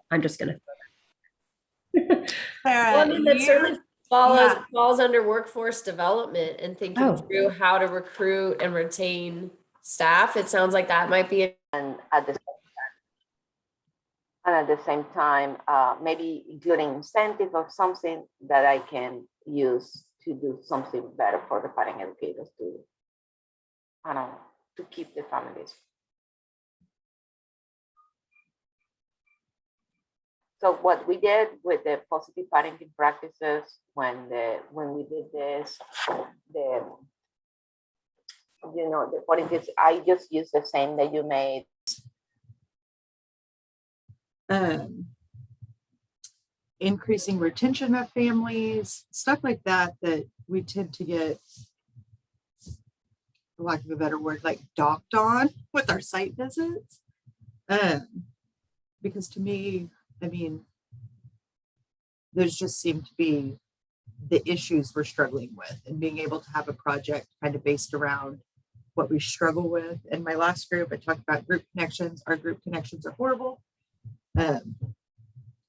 Speaker 8: I'm just gonna.
Speaker 2: Sarah,
Speaker 1: Well, I mean, that certainly
Speaker 2: yeah.
Speaker 1: falls under workforce development and thinking
Speaker 8: Oh.
Speaker 1: through how to recruit and retain staff. It sounds like that might be.
Speaker 14: And at the same time, maybe including incentive or something that I can use to do something better for the parent educators to, I don't know, to keep the families. So what we did with the positive parenting practices when we did this, the politics, I just used the same that you made.
Speaker 3: Increasing retention of families, stuff like that, that we tend to get, for lack of a better word, like docked on with our site visits. Because to me, I mean, those just seem to be the issues we're struggling with, and being able to have a project kind of based around what we struggle with. In my last group, I talked about group connections. Our group connections are horrible.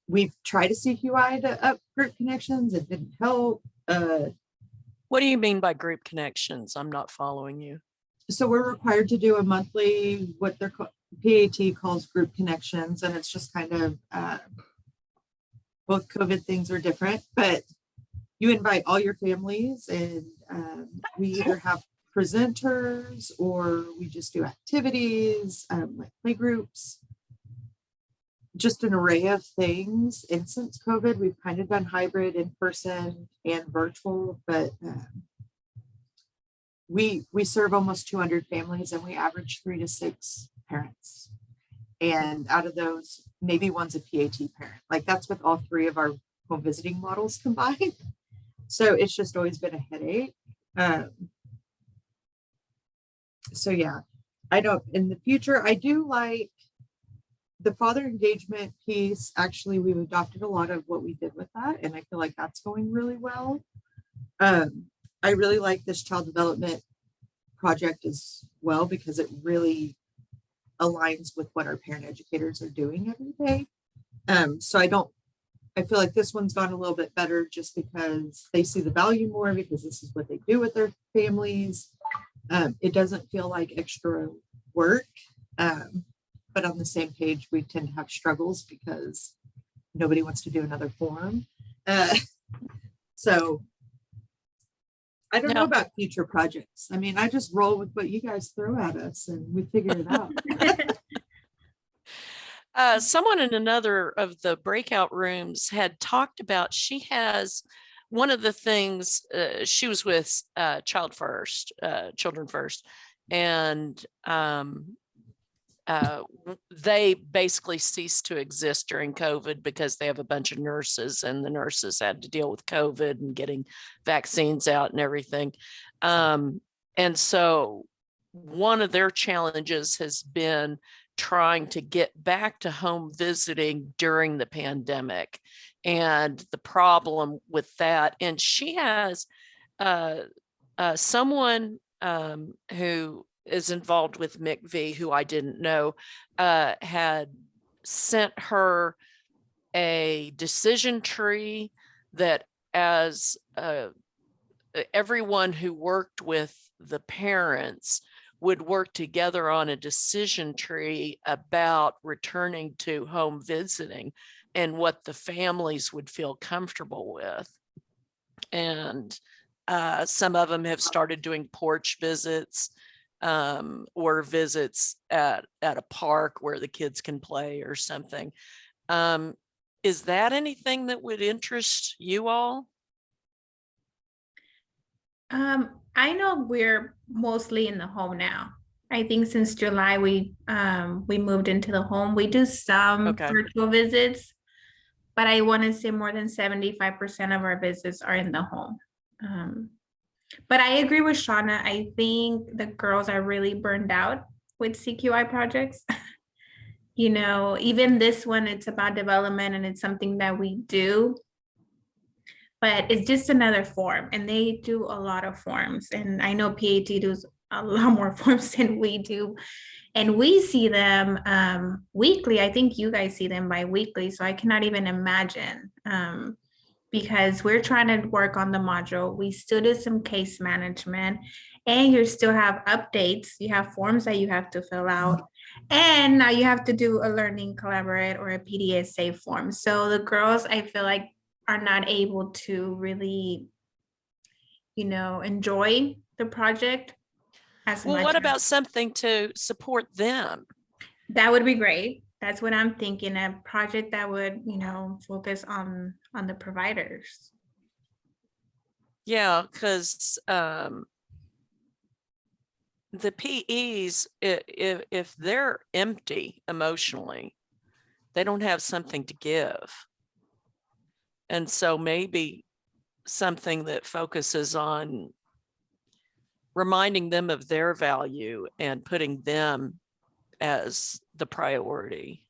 Speaker 3: We've tried a CQI to up group connections. It didn't help.
Speaker 6: What do you mean by group connections? I'm not following you.
Speaker 3: So we're required to do a monthly, what their PAT calls group connections. And it's just kind of, both COVID things are different, but you invite all your families, and we either have presenters or we just do activities, like play groups, just an array of things. And since COVID, we've kind of done hybrid, in person and virtual, but we serve almost 200 families, and we average 3 to 6 parents. And out of those, maybe one's a PAT parent. Like, that's with all 3 of our home visiting models combined. So it's just always been a headache. So yeah, in the future, I do like the father engagement piece. Actually, we've adopted a lot of what we did with that, and I feel like that's going really well. I really like this child development project as well, because it really aligns with what our parent educators are doing every day. So I feel like this one's gone a little bit better, just because they see the value more, because this is what they do with their families. It doesn't feel like extra work, but on the same page, we tend to have struggles because nobody wants to do another form. So I don't know about future projects. I mean, I just roll with what you guys throw at us and we figure it out.
Speaker 6: Someone in another of the breakout rooms had talked about, she has one of the things, she was with Children First, and they basically ceased to exist during COVID because they have a bunch of nurses, and the nurses had to deal with COVID and getting vaccines out and everything. And so one of their challenges has been trying to get back to home visiting during the pandemic and the problem with that. And she has someone who is involved with MIECHV, who I didn't know, had sent her a decision tree that, as everyone who worked with the parents would work together on a decision tree about returning to home visiting and what the families would feel comfortable with. And some of them have started doing porch visits, or visits at a park where the kids can play or something. Is that anything that would interest you all?
Speaker 15: I know we're mostly in the home now. I think since July we moved into the home. We do some virtual visits, but I want to say more than 75% of our visits are in the home. But I agree with Shauna. I think the girls are really burned out with CQI projects. You know, even this one, it's about development and it's something that we do, but it's just another form, and they do a lot of forms. And I know PAT does a lot more forms than we do. And we see them weekly. I think you guys see them bi-weekly. So I cannot even imagine, because we're trying to work on the module. We still do some case management, and you still have updates. You have forms that you have to fill out. And now you have to do a learning collaborate or a PDSA form. So the girls, I feel like, are not able to really, you know, enjoy the project as much.
Speaker 6: Well, what about something to support them?
Speaker 15: That would be great. That's what I'm thinking, a project that would, you know, focus on the providers.
Speaker 6: Yeah, because the PEs, if they're empty emotionally, they don't have something to give. And so maybe something that focuses on reminding them of their value and putting them as the priority.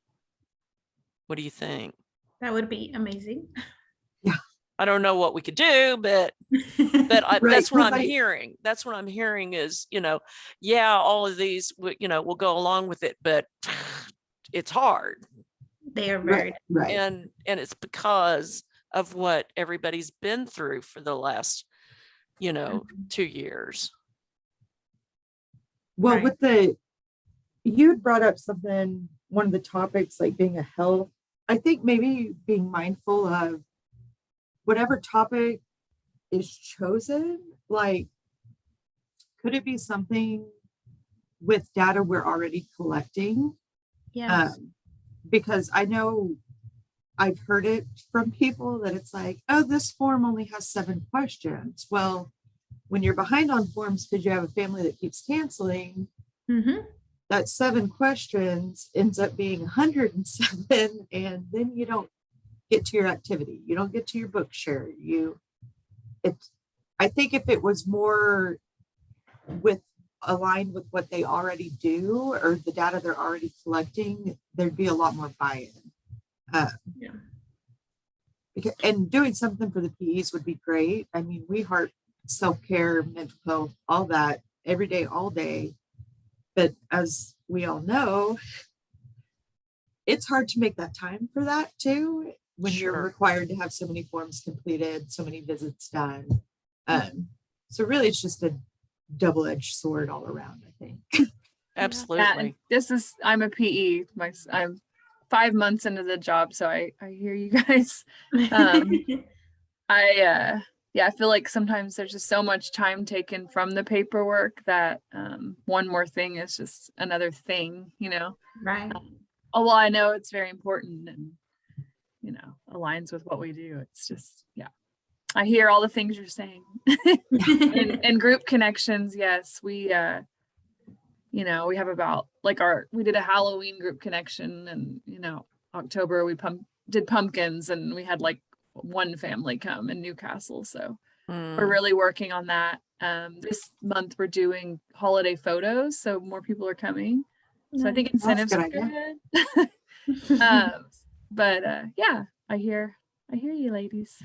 Speaker 6: What do you think?
Speaker 15: That would be amazing.
Speaker 6: I don't know what we could do, but
Speaker 3: Right,
Speaker 6: that's what
Speaker 3: 'cause
Speaker 6: I'm hearing. That's what I'm hearing is, you know, yeah, all of these, you know, we'll go along with it, but it's hard.
Speaker 15: They are very,
Speaker 3: right.
Speaker 6: And it's because of what everybody's been through for the last, you know, 2 years.
Speaker 3: Well, with you had brought up something, one of the topics, like being a health, I think maybe being mindful of whatever topic is chosen, like, could it be something with data we're already collecting?
Speaker 15: yes.
Speaker 3: Because I know I've heard it from people that it's like, oh, this form only has 7 questions. Well, when you're behind on forms because you have a family that keeps canceling, that 7 questions ends up being 107, and then you don't get to your activity. You don't get to your book share. I think if it was more aligned with what they already do or the data they're already collecting, there'd be a lot more buy-in. And doing something for the PEs would be great. I mean, we heart self-care, mental health, all that every day, all day. But as we all know, it's hard to make that time for that too, when you're required to have so many forms completed, so many visits done. So really it's just double-edged sword all around, I think.
Speaker 6: Absolutely.
Speaker 16: I'm a PE. I'm 5 months into the job, so I hear you guys. I feel like sometimes there's just so much time taken from the paperwork that one more thing is just another thing,
Speaker 15: Right.
Speaker 16: Well, I know it's very important and aligns with what we do. It's just, I hear all the things you're saying. and group connections, yes, we we have about we did a Halloween group connection, and October we did pumpkins, and we had one family come in Newcastle, so we're really working on that. This month we're doing holiday photos, so more people are coming, so I think incentives are good. But I hear you ladies.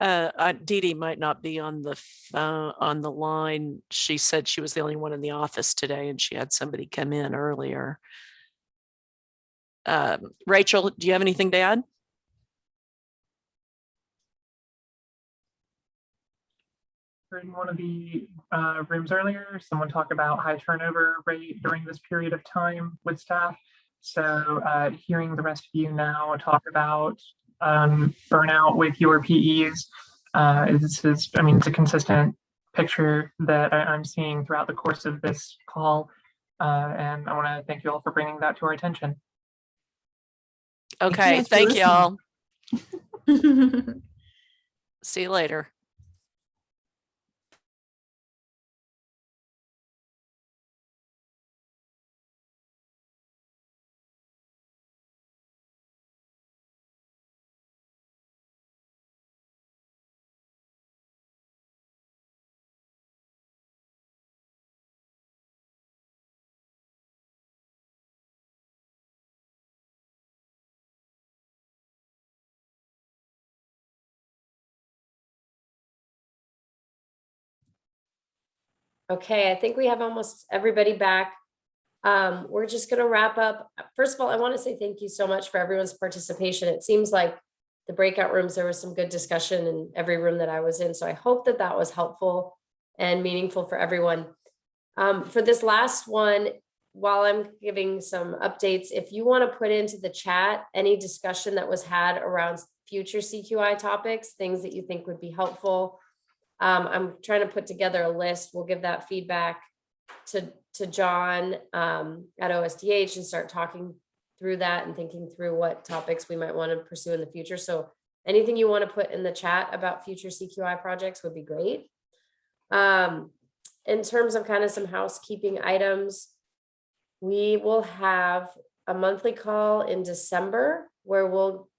Speaker 6: Dee Dee might not be on the line. She said she was the only one in the office today, and she had somebody come in earlier. Rachel, do you have anything to add?
Speaker 10: In one of the rooms earlier, someone talked about high turnover rate during this period of time with staff. So hearing the rest of you now talk about burnout with your PEs, it's a consistent picture that I'm seeing throughout the course of this call. And I want to thank you all for bringing that to our attention.
Speaker 6: Okay, thank you all. See you later.
Speaker 1: Okay, I think we have almost everybody back. We're just going to wrap up. First of all, I want to say thank you so much for everyone's participation. It seems like the breakout rooms, there was some good discussion in every room that I was in. So I hope that that was helpful and meaningful for everyone. For this last one, while I'm giving some updates, if you want to put into the chat any discussion that was had around future CQI topics, things that you think would be helpful. I'm trying to put together a list. We'll give that feedback to John at OSDH and start talking through that and thinking through what topics we might want to pursue in the future. So anything you want to put in the chat about future CQI projects would be great. In terms of kind of some housekeeping items, we will have a monthly call in December where we'll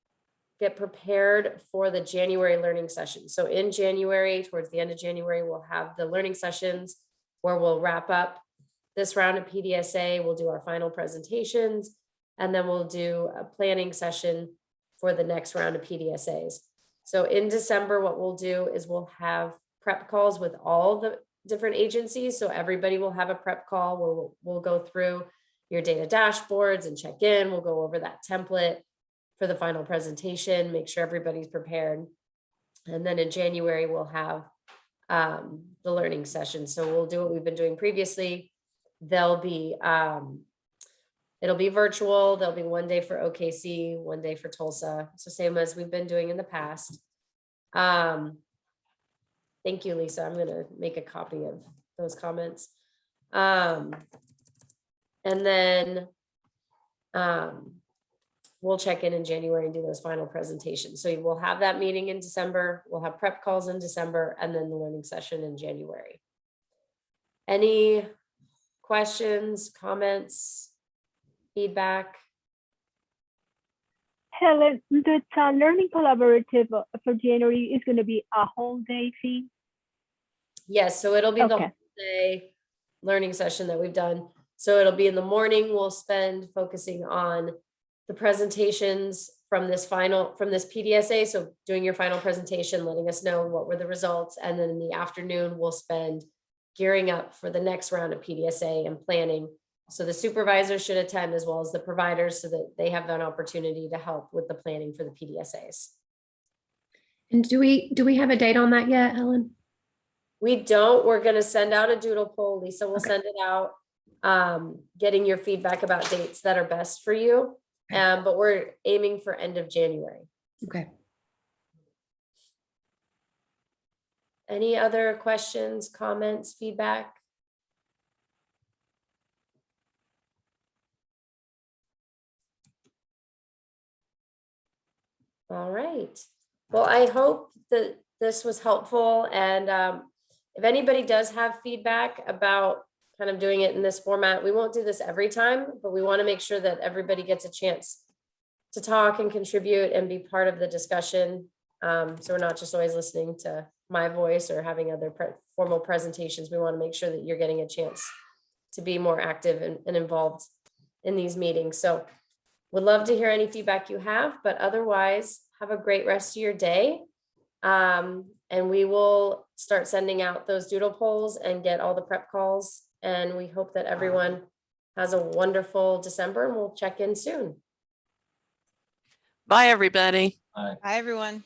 Speaker 1: get prepared for the January learning session. So in January, towards the end of January, we'll have the learning sessions where we'll wrap up this round of PDSA. We'll do our final presentations, and then we'll do a planning session for the next round of PDSAs. So in December, what we'll do is we'll have prep calls with all the different agencies. So everybody will have a prep call where we'll go through your data dashboards and check in. We'll go over that template for the final presentation, make sure everybody's prepared. And then in January, we'll have the learning session. So we'll do what we've been doing previously. They'll be, it'll be virtual. There'll be one day for OKC, one day for Tulsa. So same as we've been doing in the past. Thank you, Lisa. I'm gonna make a copy of those comments. And then we'll check in January and do those final presentations. So we'll have that meeting in December. We'll have prep calls in December and then the learning session in January. Any questions, comments, feedback?
Speaker 5: Helen, the learning collaborative for January is going to be a whole day thing?
Speaker 1: Yes, so it'll be the whole day learning session that we've done. So it'll be in the morning, we'll spend focusing on the presentations from this PDSA. So doing your final presentation, letting us know what were the results. And then in the afternoon, we'll spend gearing up for the next round of PDSA and planning. So the supervisors should attend as well as the providers so that they have an opportunity to help with the planning for the PDSAs.
Speaker 8: And do we have a date on that yet, Helen?
Speaker 1: We don't, we're gonna send out a doodle poll. Lisa will send it out. Getting your feedback about dates that are best for you. But we're aiming for end of January.
Speaker 8: Okay.
Speaker 1: Any other questions, comments, feedback? All right. Well, I hope that this was helpful. And if anybody does have feedback about kind of doing it in this format, we won't do this every time, but we want to make sure that everybody gets a chance to talk and contribute and be part of the discussion. So we're not just always listening to my voice or having other formal presentations. We want to make sure that you're getting a chance to be more active and involved in these meetings. So would love to hear any feedback you have, but otherwise have a great rest of your day. And we will start sending out those doodle polls and get all the prep calls. And we hope that everyone has a wonderful December, and we'll check in soon.
Speaker 6: Bye, everybody.
Speaker 11: Bye.
Speaker 4: Bye, everyone.